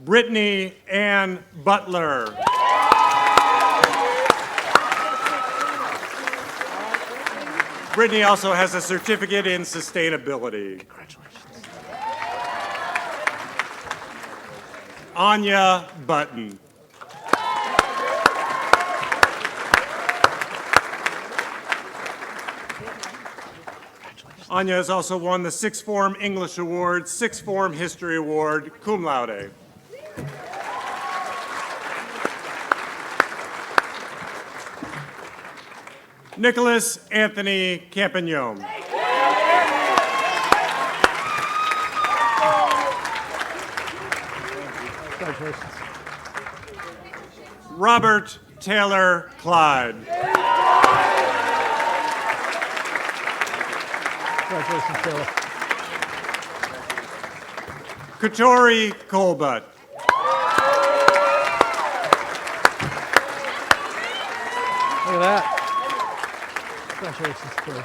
Brittany Ann Butler. Brittany also has a certificate in sustainability. Congratulations. Anya Button. Anya has also won the Sixth Form English Award, Sixth Form History Award, cum laude. Nicholas Anthony Campagnon. Congratulations. Robert Taylor Clyde. Congratulations, Taylor. Katori Colbutt. Look at that. Congratulations, Taylor.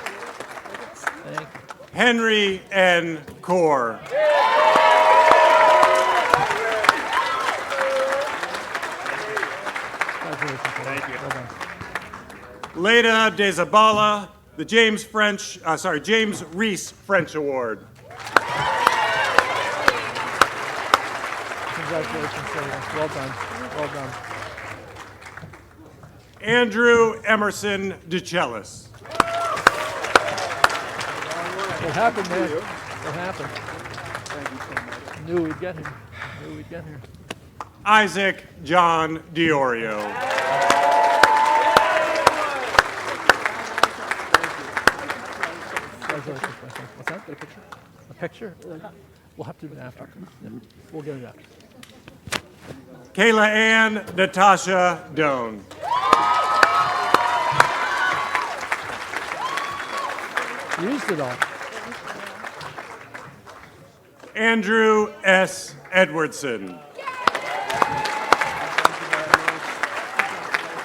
Thank you. Henry N. Core. Congratulations, Taylor. Thank you. Well done. Leda De Zabala, the James Reese French Award. Congratulations, Taylor. Well done. Well done. Andrew Emerson DeCellis. What happened, man? What happened? Knew we'd get him. Knew we'd get here. Isaac John Diorio. Congratulations, my friend. What's that? Get a picture? A picture? We'll have to do it after. Yeah, we'll get it after. Kayla Ann Natasha Doan. Used it all. Andrew S. Edwardson.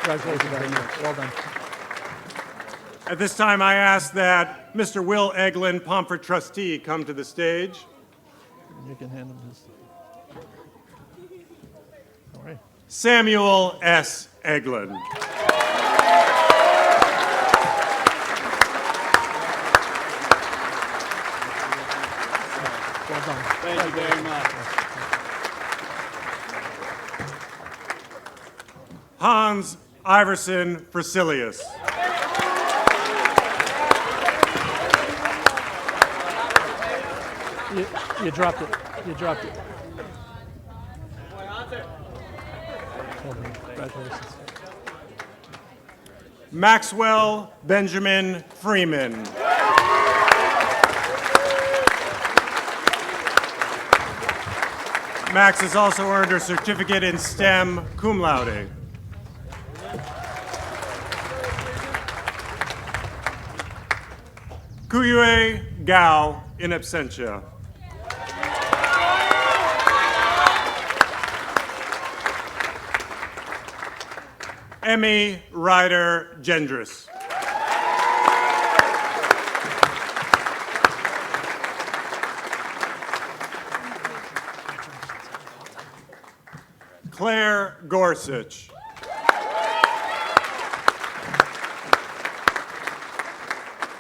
Congratulations, man. Well done. At this time, I ask that Mr. Will Eglin, Pomfret trustee, come to the stage. You can hand him his. All right. Samuel S. Eglin. Well done. Thank you very much. Hans Iverson Frisilius. You dropped it. You dropped it. Well done. Congratulations. Maxwell Benjamin Freeman. Max has also earned her certificate in STEM cum laude. Kuyue Gao in absentia. Emmy Ryder Gendris. Claire Gorsuch.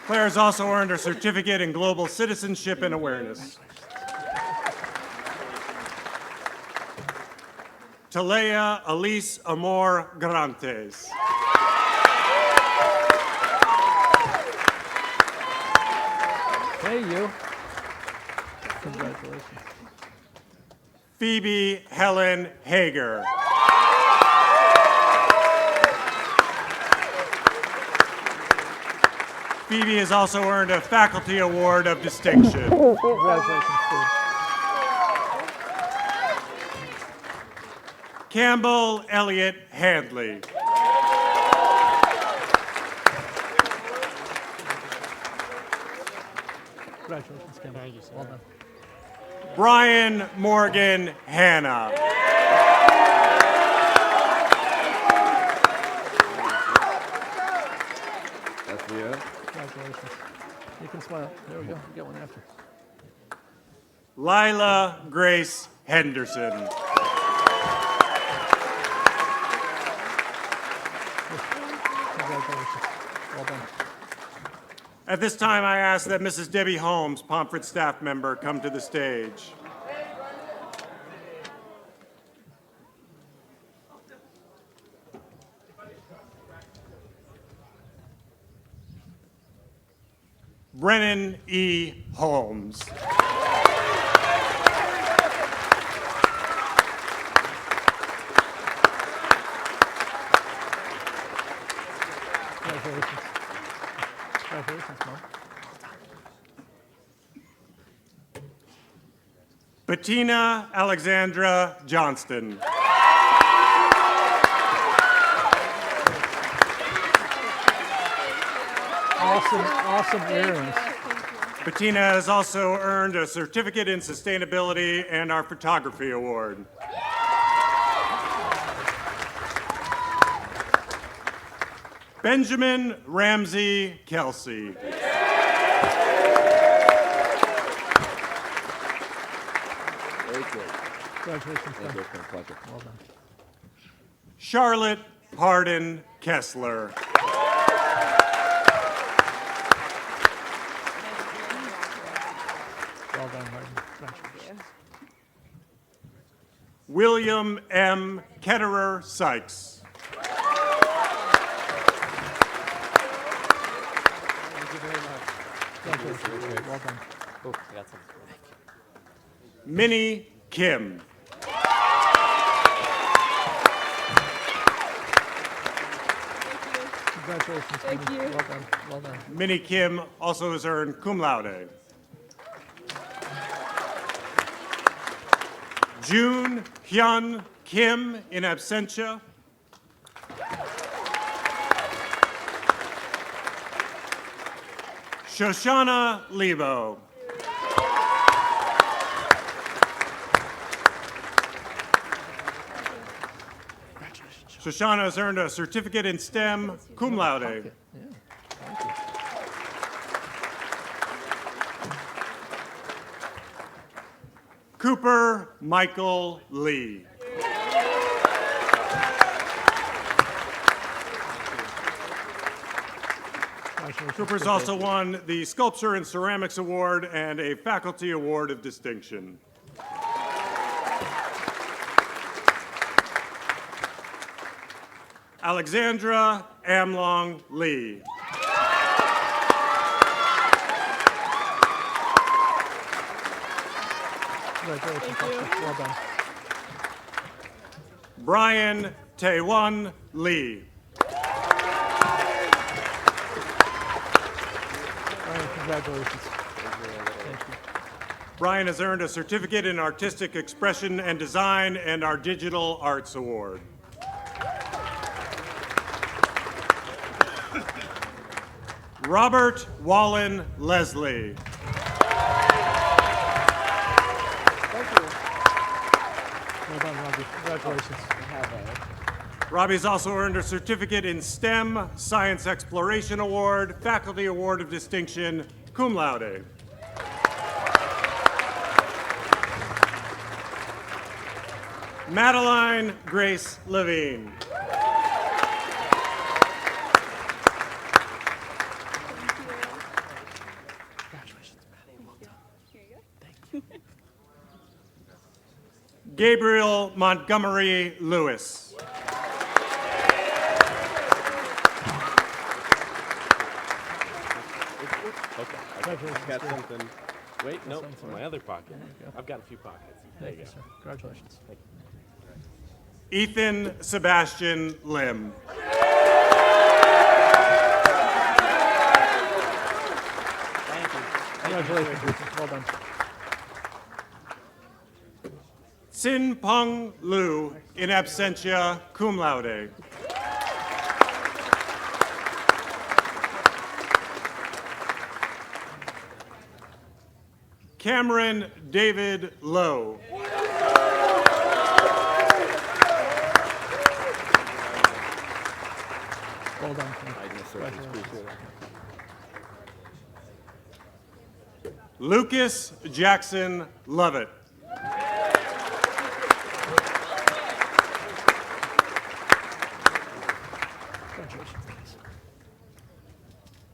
Claire has also earned her certificate in global citizenship and awareness. Talea Elise Amor Garantes. Hey, you. Congratulations. Phoebe Helen Hager. Phoebe has also earned a Faculty Award of Distinction. Congratulations, Steve. Campbell Elliott Handley. Congratulations, Ken. Thank you, sir. Well done. Bryan Morgan Hanna. That's for you. Congratulations. You can smile. There we go. You get one after. Lila Grace Henderson. Congratulations. Well done. At this time, I ask that Mrs. Debbie Holmes, Pomfret staff member, come to the stage. Brennan E. Holmes. Congratulations. Congratulations, Mom. Bettina Alexandra Johnston. Awesome earrings. Bettina has also earned a certificate in sustainability and our photography award. Benjamin Ramsey Kelsey. Very good. Congratulations, Thank Ben. you. It's been a pleasure. Well done. Charlotte Pardon Kessler. Well done, Martin. Congratulations. William M. Ketterer Sykes. Thank you very much. Congratulations. Well done. Oh, I got some. Minnie Kim. Congratulations. Thank Minnie. you. Well done. Well done. Minnie Kim also has earned cum laude. June Hyun Kim in absentia. Shoshana Lebo. Shoshana has earned a certificate in STEM cum laude. Yeah. Thank you. Cooper Michael Lee. Congratulations. Cooper's also won the Sculpture and Ceramics Award and a Faculty Award of Distinction. Alexandra Amlong Lee. Congratulations. Well done. Bryan Taewon Lee. Brian, congratulations. Thank you. Bryan has earned a certificate in Artistic Expression and Design and our Digital Arts Award. Robert Wallen Leslie. Well done, Robbie. Congratulations. Robbie's also earned a certificate in STEM, Science Exploration Award, Faculty Award of Distinction, cum laude. Madeline Grace Levine. Congratulations, Maddie. Well done. Here you go. Gabriel Montgomery Lewis. Okay. I've got something. Wait, nope, it's in my other pocket. I've got a few pockets. There Thank you you, go. sir. Congratulations. Ethan Sebastian Lim. Congratulations, Ethan. Well done. Sin Peng Lu in absentia, cum laude. Cameron David Lowe. Well done. I just appreciate it. Lucas Jackson Lovett.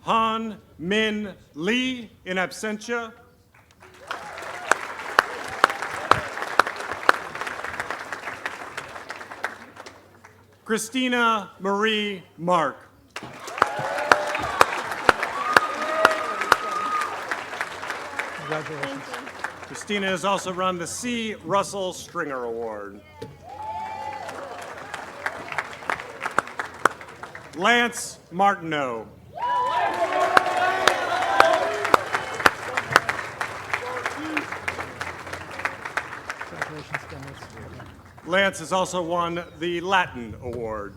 Han Min Lee in absentia. Christina Marie Mark. Congratulations. Christina has also run the C. Russell Stringer Award. Lance Martino. Congratulations, Dennis. Lance has also won the Latin Award.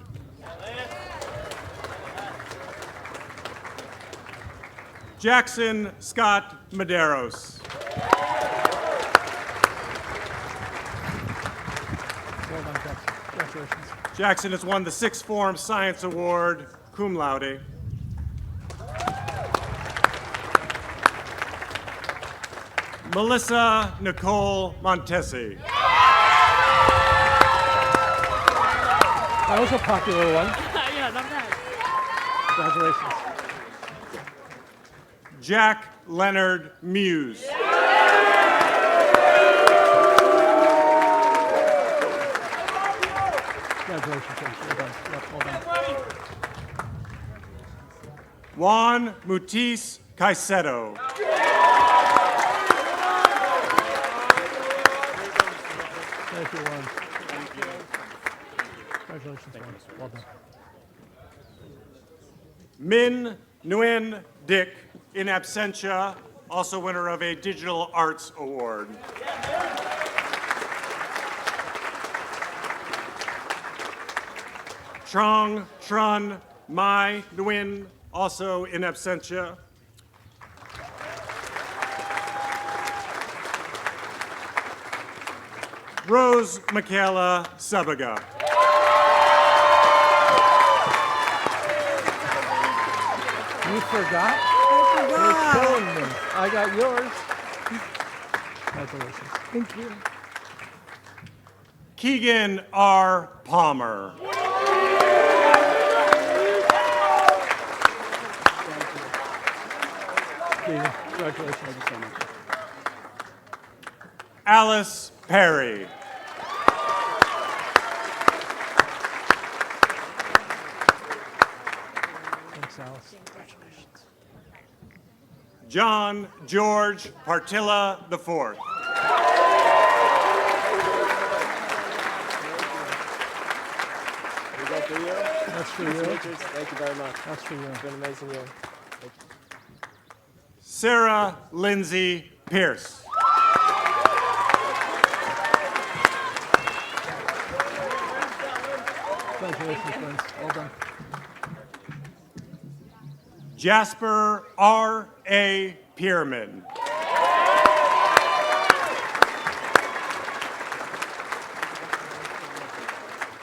Jackson Scott Medeiros. Well done, Jackson. Congratulations. Jackson has won the Sixth Form Science Award, cum laude. Melissa Nicole Montesi. That was a popular one. Yeah, not bad. Congratulations. Jack Leonard Muse. Congratulations, Jack. Well done. Yep, well done. Juan Mutis Caicedo. Thank you, Juan. Congratulations, Juan. Well done. Min Nguyen Dick in absentia, also winner of a Digital Arts Award. Trong Trun Mai Nguyen, also in absentia. Rose Michaela Sabaga. You forgot? You're killing me. I got yours. Congratulations. Thank you. Keegan R. Palmer. Keegan, congratulations. Thank you so much. Alice Perry. Thanks, Alice. Congratulations. John George Partilla IV. That's for you. Thank you very much. That's for you. It's been an amazing year. Sarah Lindsay Pierce. Congratulations, friends. Well done. Jasper R. A. Pierman.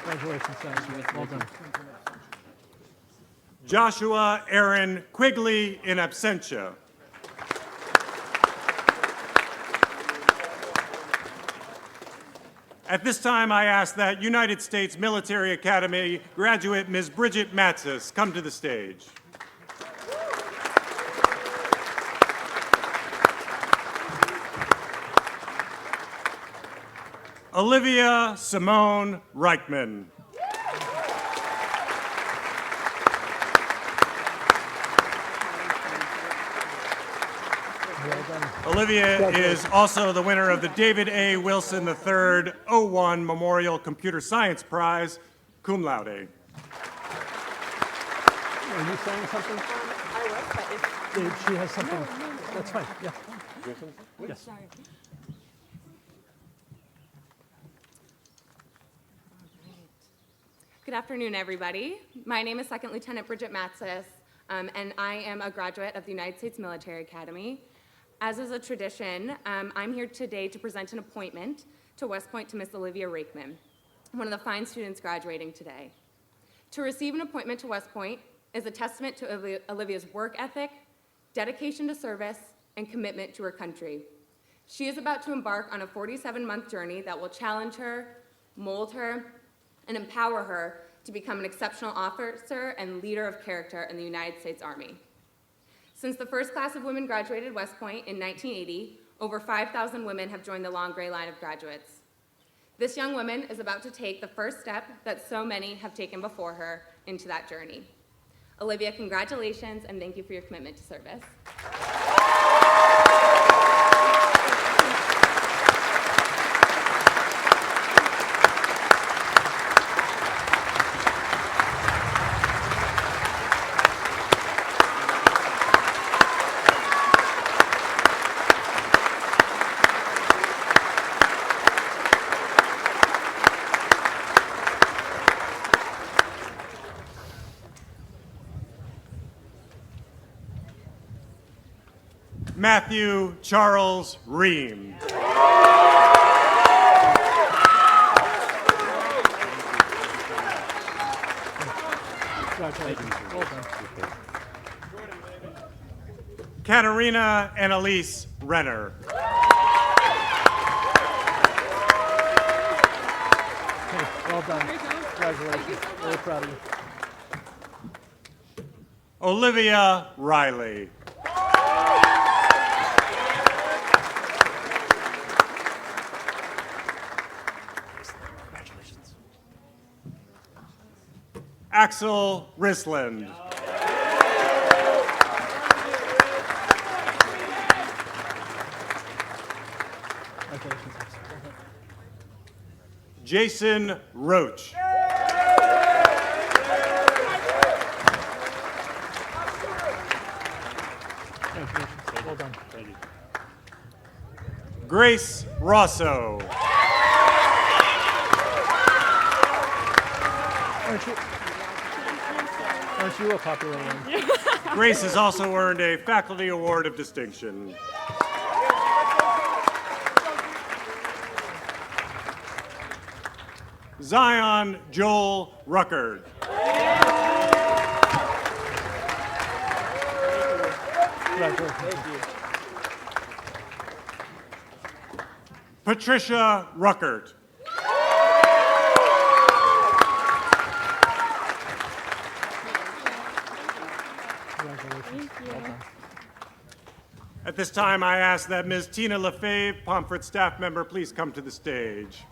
Congratulations, Dennis. Well done. Joshua Aaron Quigley in absentia. At this time, I ask that United States Military Academy graduate Ms. Bridget Matsis come to the stage. Olivia Simone Reichman. Olivia is also the winner of the David A. Wilson III 01 Memorial Computer Science Prize, cum laude. Are you saying something? I was, but it's... She has something. That's fine. Yeah. Yes. Sorry. Good afternoon, everybody. My name is Second Lieutenant Bridget Matsis, and I am a graduate of the United States Military Academy. As is a tradition, I'm here today to present an appointment to West Point to Miss Olivia Rakeman, one of the fine students graduating today. To receive an appointment to West Point is a testament to Olivia's work ethic, dedication to service, and commitment to her country. She is about to embark on a 47-month journey that will challenge her, mold her, and empower her to become an exceptional officer and leader of character in the United States Army. Since the first class of women graduated West Point in 1980, over 5,000 women have joined the long gray line of graduates. This young woman is about to take the first step that so many have taken before her into that journey. Olivia, congratulations, and thank you for your commitment to service. Matthew Charles Ream. Katarina Annalise Renner. Well done. Congratulations. Very proud of you. Olivia Riley. Axel Risland. Jason Roach. Well done. Grace Rosso. Aren't you a popular one? Grace has also earned a Faculty Award of Distinction. Zion Joel Ruckert. Patricia Ruckert. At this time, I ask that Ms. Tina Lefebvre, Pomfret staff member, please come to the stage.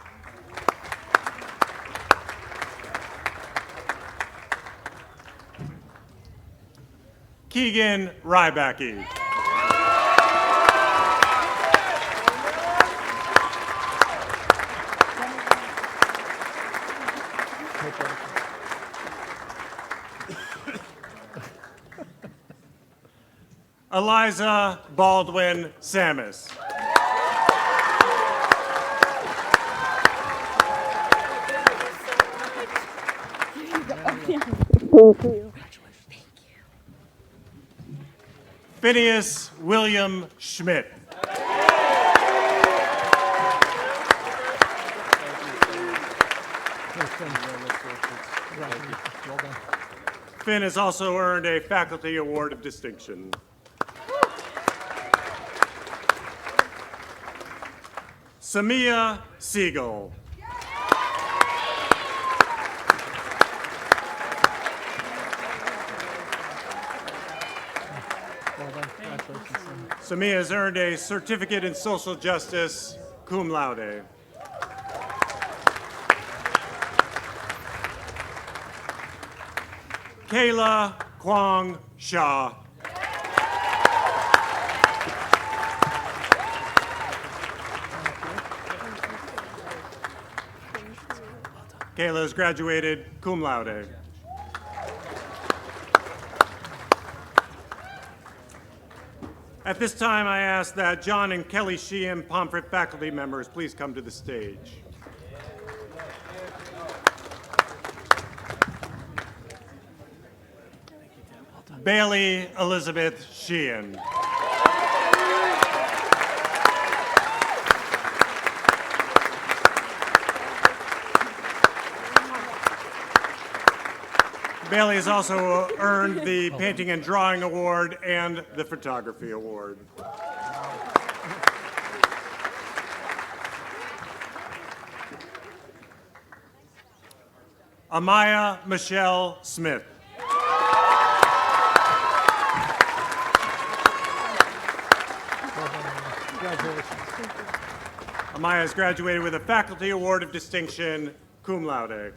Keegan Rybacky. Eliza Baldwin Samus. Phineas William Schmidt. Finn has also earned a Faculty Award of Distinction. Samia Siegel. Samia has earned a Certificate in Social Justice, cum laude. Kayla Kwong Shaw. Kayla has graduated cum laude. At this time, I ask that John and Kelly Sheehan, Pomfret faculty members, please come to the stage. Bailey Elizabeth Sheehan. Bailey has also earned the Painting and Drawing Award and the Photography Award. Amaya Michelle Smith. Amaya has graduated with a Faculty Award of Distinction, cum laude.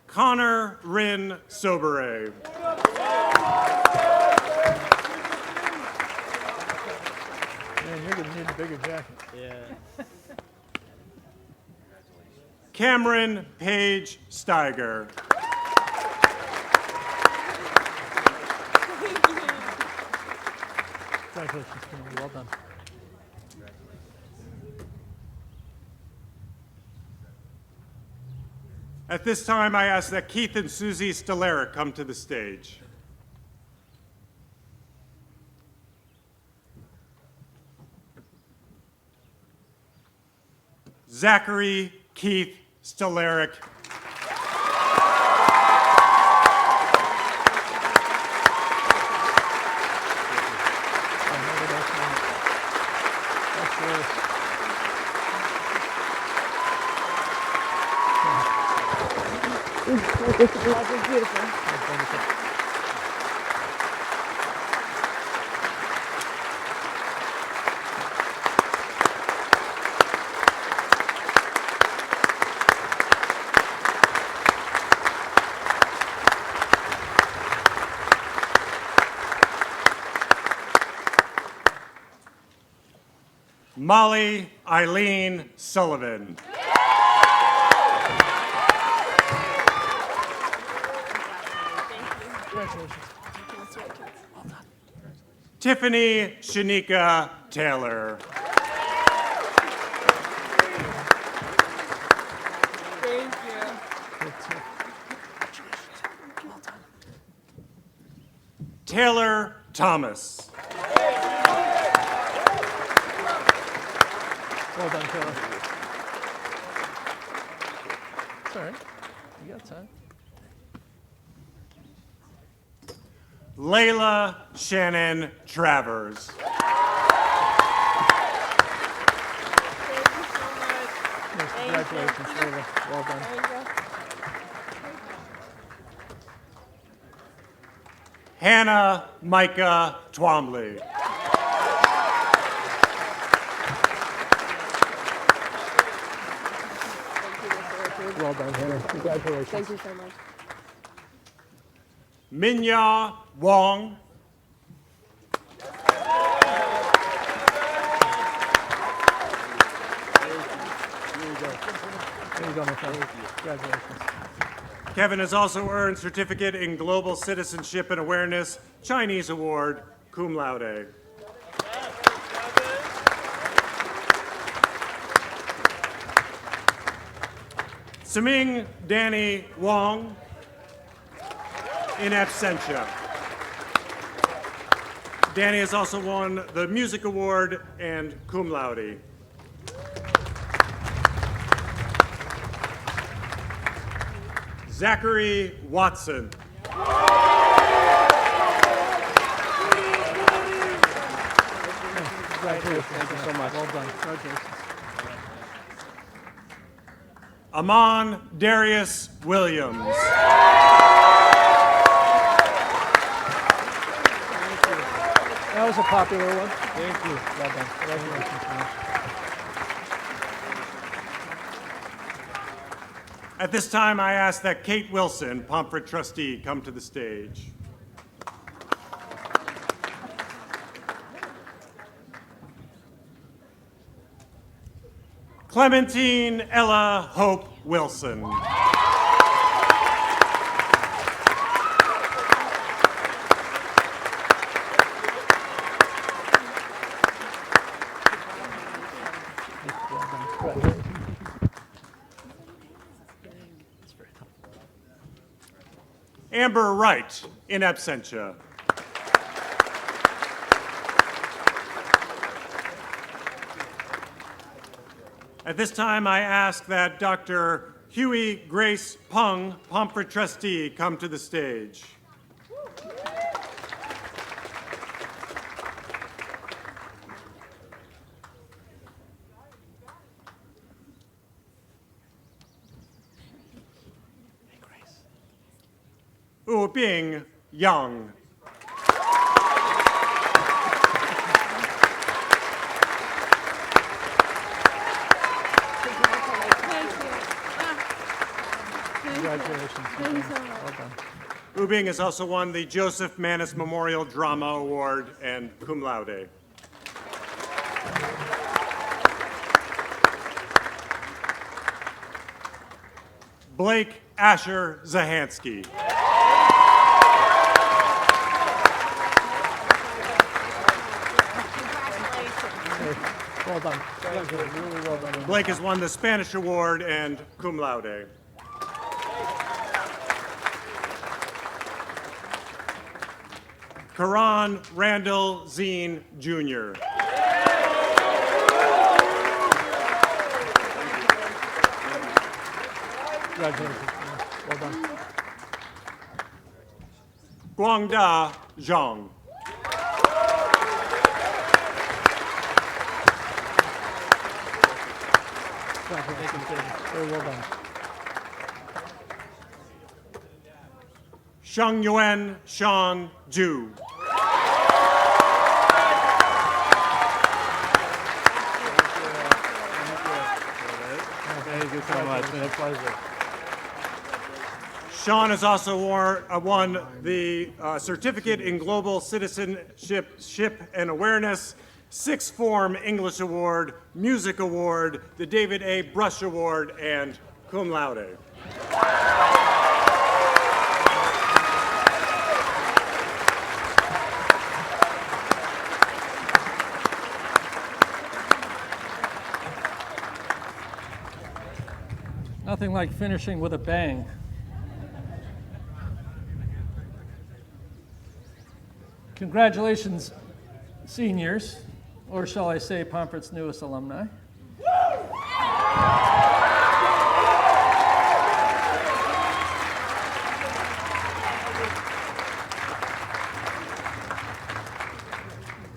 Connor Rin Sobere. Man, you're gonna need a bigger jacket. Yeah. Cameron Paige Steiger. Congratulations, Cameron. Well done. At this time, I ask that Keith and Susie Stellarik come to the stage. Zachary Keith Stellarik. That was beautiful. Molly Eileen Sullivan. Tiffany Shanika Taylor. Thank you. Taylor Thomas. Well done, Taylor. It's all right. You got time. Layla Shannon Travers. Congratulations, Layla. Well done. Hannah Micah Twombly. Well done, Hannah. Congratulations. Thank you so much. Minya Wong. There you go, my friend. Congratulations. Kevin has also earned Certificate in Global Citizenship and Awareness, Chinese Award, cum laude. Saming Danny Wong, in absentia. Danny has also won the Music Award and cum laude. Zachary Watson. Congratulations. Thank you so much. Well done. Congratulations. Amon Darius Williams. That was a popular one. Thank you. Well done. Congratulations, man. At this time, I ask that Kate Wilson, Pomfret trustee, come to the stage. Clementine Ella Hope Wilson. Amber Wright, in absentia. At this time, I ask that Dr. Huey Grace Pung, Pomfret trustee, come to the stage. Bing Yang. Congratulations. Thank you so much. Well done. Bing has also won the Joseph Mannis Memorial Drama Award and cum laude. Blake Asher Zahansky. Well done. Really well done. Blake has won the Spanish Award and cum laude. Karan Randle Zine Jr. Congratulations. Well done. Guangda Zhang. Congratulations. Very well done. Sheng Yuan Sean Zhu. Thank you so much. It's been a pleasure. Sean has also won the Certificate in Global Citizenship and Awareness, Sixth Form English Award, Music Award, the David A. Brush Award, and cum laude. Nothing like finishing with a bang. Congratulations, seniors, or shall I say Pomfret's newest alumni.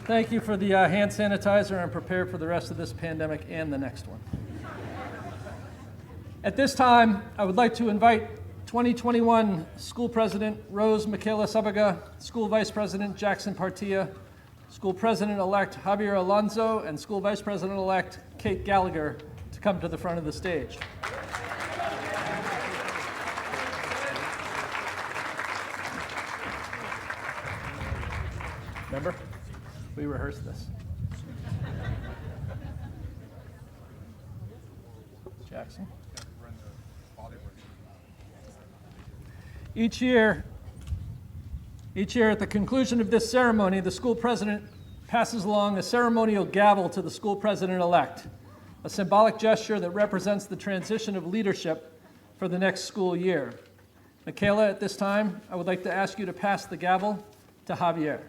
Thank you for the hand sanitizer, and prepare for the rest of this pandemic and the next one. At this time, I would like to invite 2021 School President Rose Michaela Sabaga, School Vice President Jackson Partilla, School President-elect Javier Alonso, and School Vice President-elect Kate Gallagher to come to the front of the stage. Remember? We rehearsed this. Jackson. Each year at the conclusion of this ceremony, the school president passes along a ceremonial gavel to the school president-elect, a symbolic gesture that represents the transition of leadership for the next school year. Michaela, at this time, I would like to ask you to pass the gavel to Javier.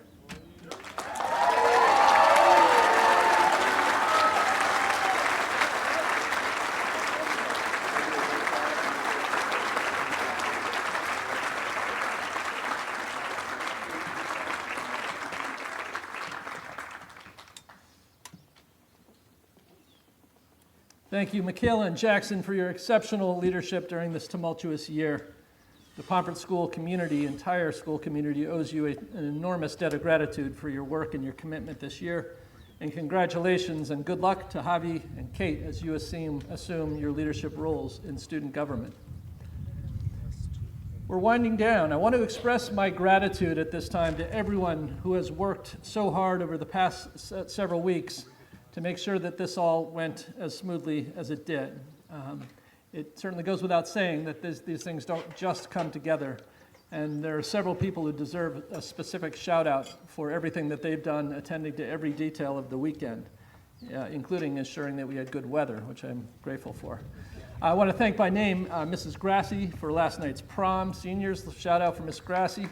Thank you, Michaela and Jackson, for your exceptional leadership during this tumultuous year. The Pomfret School community, entire school community, owes you an enormous debt of gratitude for your work and your commitment this year. And congratulations and good luck to Javi and Kate as you assume your leadership roles in student government. We're winding down. I want to express my gratitude at this time to everyone who has worked so hard over the past several weeks to make sure that this all went as smoothly as it did. It certainly goes without saying that these things don't just come together, and there are several people who deserve a specific shout out for everything that they've done attending to every detail of the weekend, including ensuring that we had good weather, which I'm grateful for. I want to thank by name Mrs. Grassi for last night's prom. Seniors, shout out for Miss Grassi.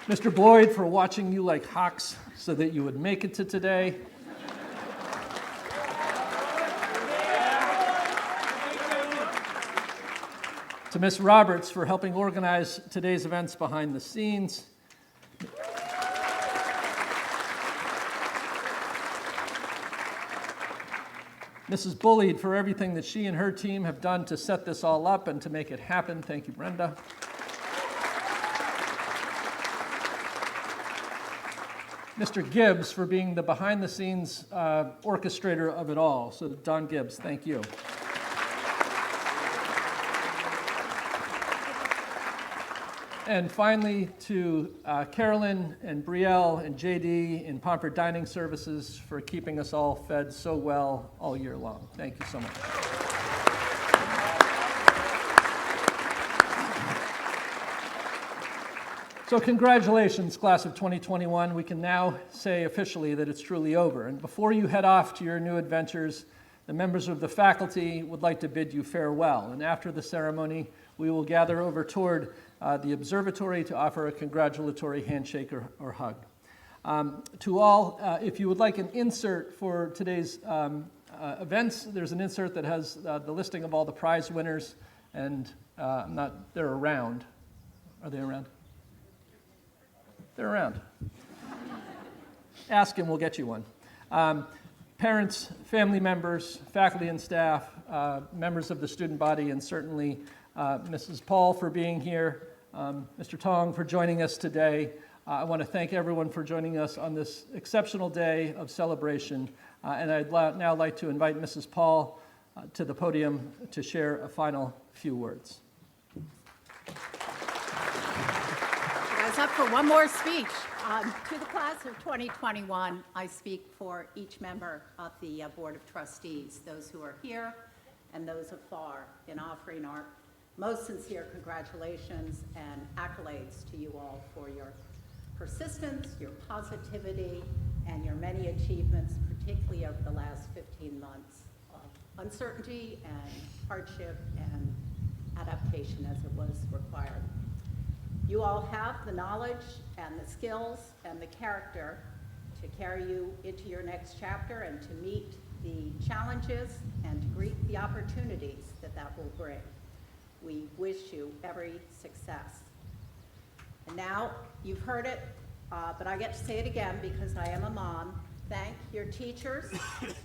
Mr. Boyd for watching you like hawks so that you would make it to today. To Ms. Roberts for helping organize today's events behind the scenes. Mrs. Bullied for everything that she and her team have done to set this all up and to make it happen. Thank you, Brenda. Mr. Gibbs for being the behind-the-scenes orchestrator of it all. So Don Gibbs, thank you. And finally, to Carolyn and Brielle and JD in Pomfret Dining Services for keeping us all fed so well all year long. Thank you so much. So congratulations, class of 2021. We can now say officially that it's truly over. And before you head off to your new adventures, the members of the faculty would like to bid you farewell. And after the ceremony, we will gather over toward the observatory to offer a congratulatory handshake or hug. To all, if you would like an insert for today's events, there's an insert that has the listing of all the prize winners, and they're around. Are they around? They're around. Ask him, we'll get you one. Parents, family members, faculty and staff, members of the student body, and certainly Mrs. Paul for being here, Mr. Tong for joining us today. I want to thank everyone for joining us on this exceptional day of celebration. And I'd now like to invite Mrs. Paul to the podium to share a final few words. You guys up for one more speech? To the class of 2021, I speak for each member of the Board of Trustees, those who are here and those afar, in offering our most sincere congratulations and accolades to you all for your persistence, your positivity, and your many achievements, particularly over the last 15 months of uncertainty and hardship and adaptation as it was required. You all have the knowledge and the skills and the character to carry you into your next chapter and to meet the challenges and to greet the opportunities that will bring. We wish you every success. And now, you've heard it, but I get to say it again because I am a mom. Thank your teachers,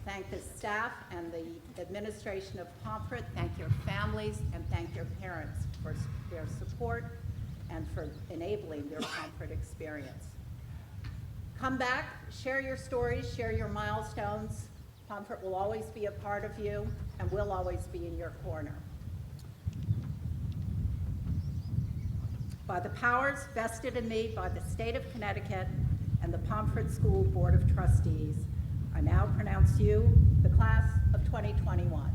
thank the staff and the administration of Pomfret, thank your families, and thank your parents for their support and for enabling their Pomfret experience. Come back, share your stories, share your milestones. Pomfret will always be a part of you, and we'll always be in your corner. By the powers vested in me by the state of Connecticut and the Pomfret School Board of Trustees, I now pronounce you the class of 2021.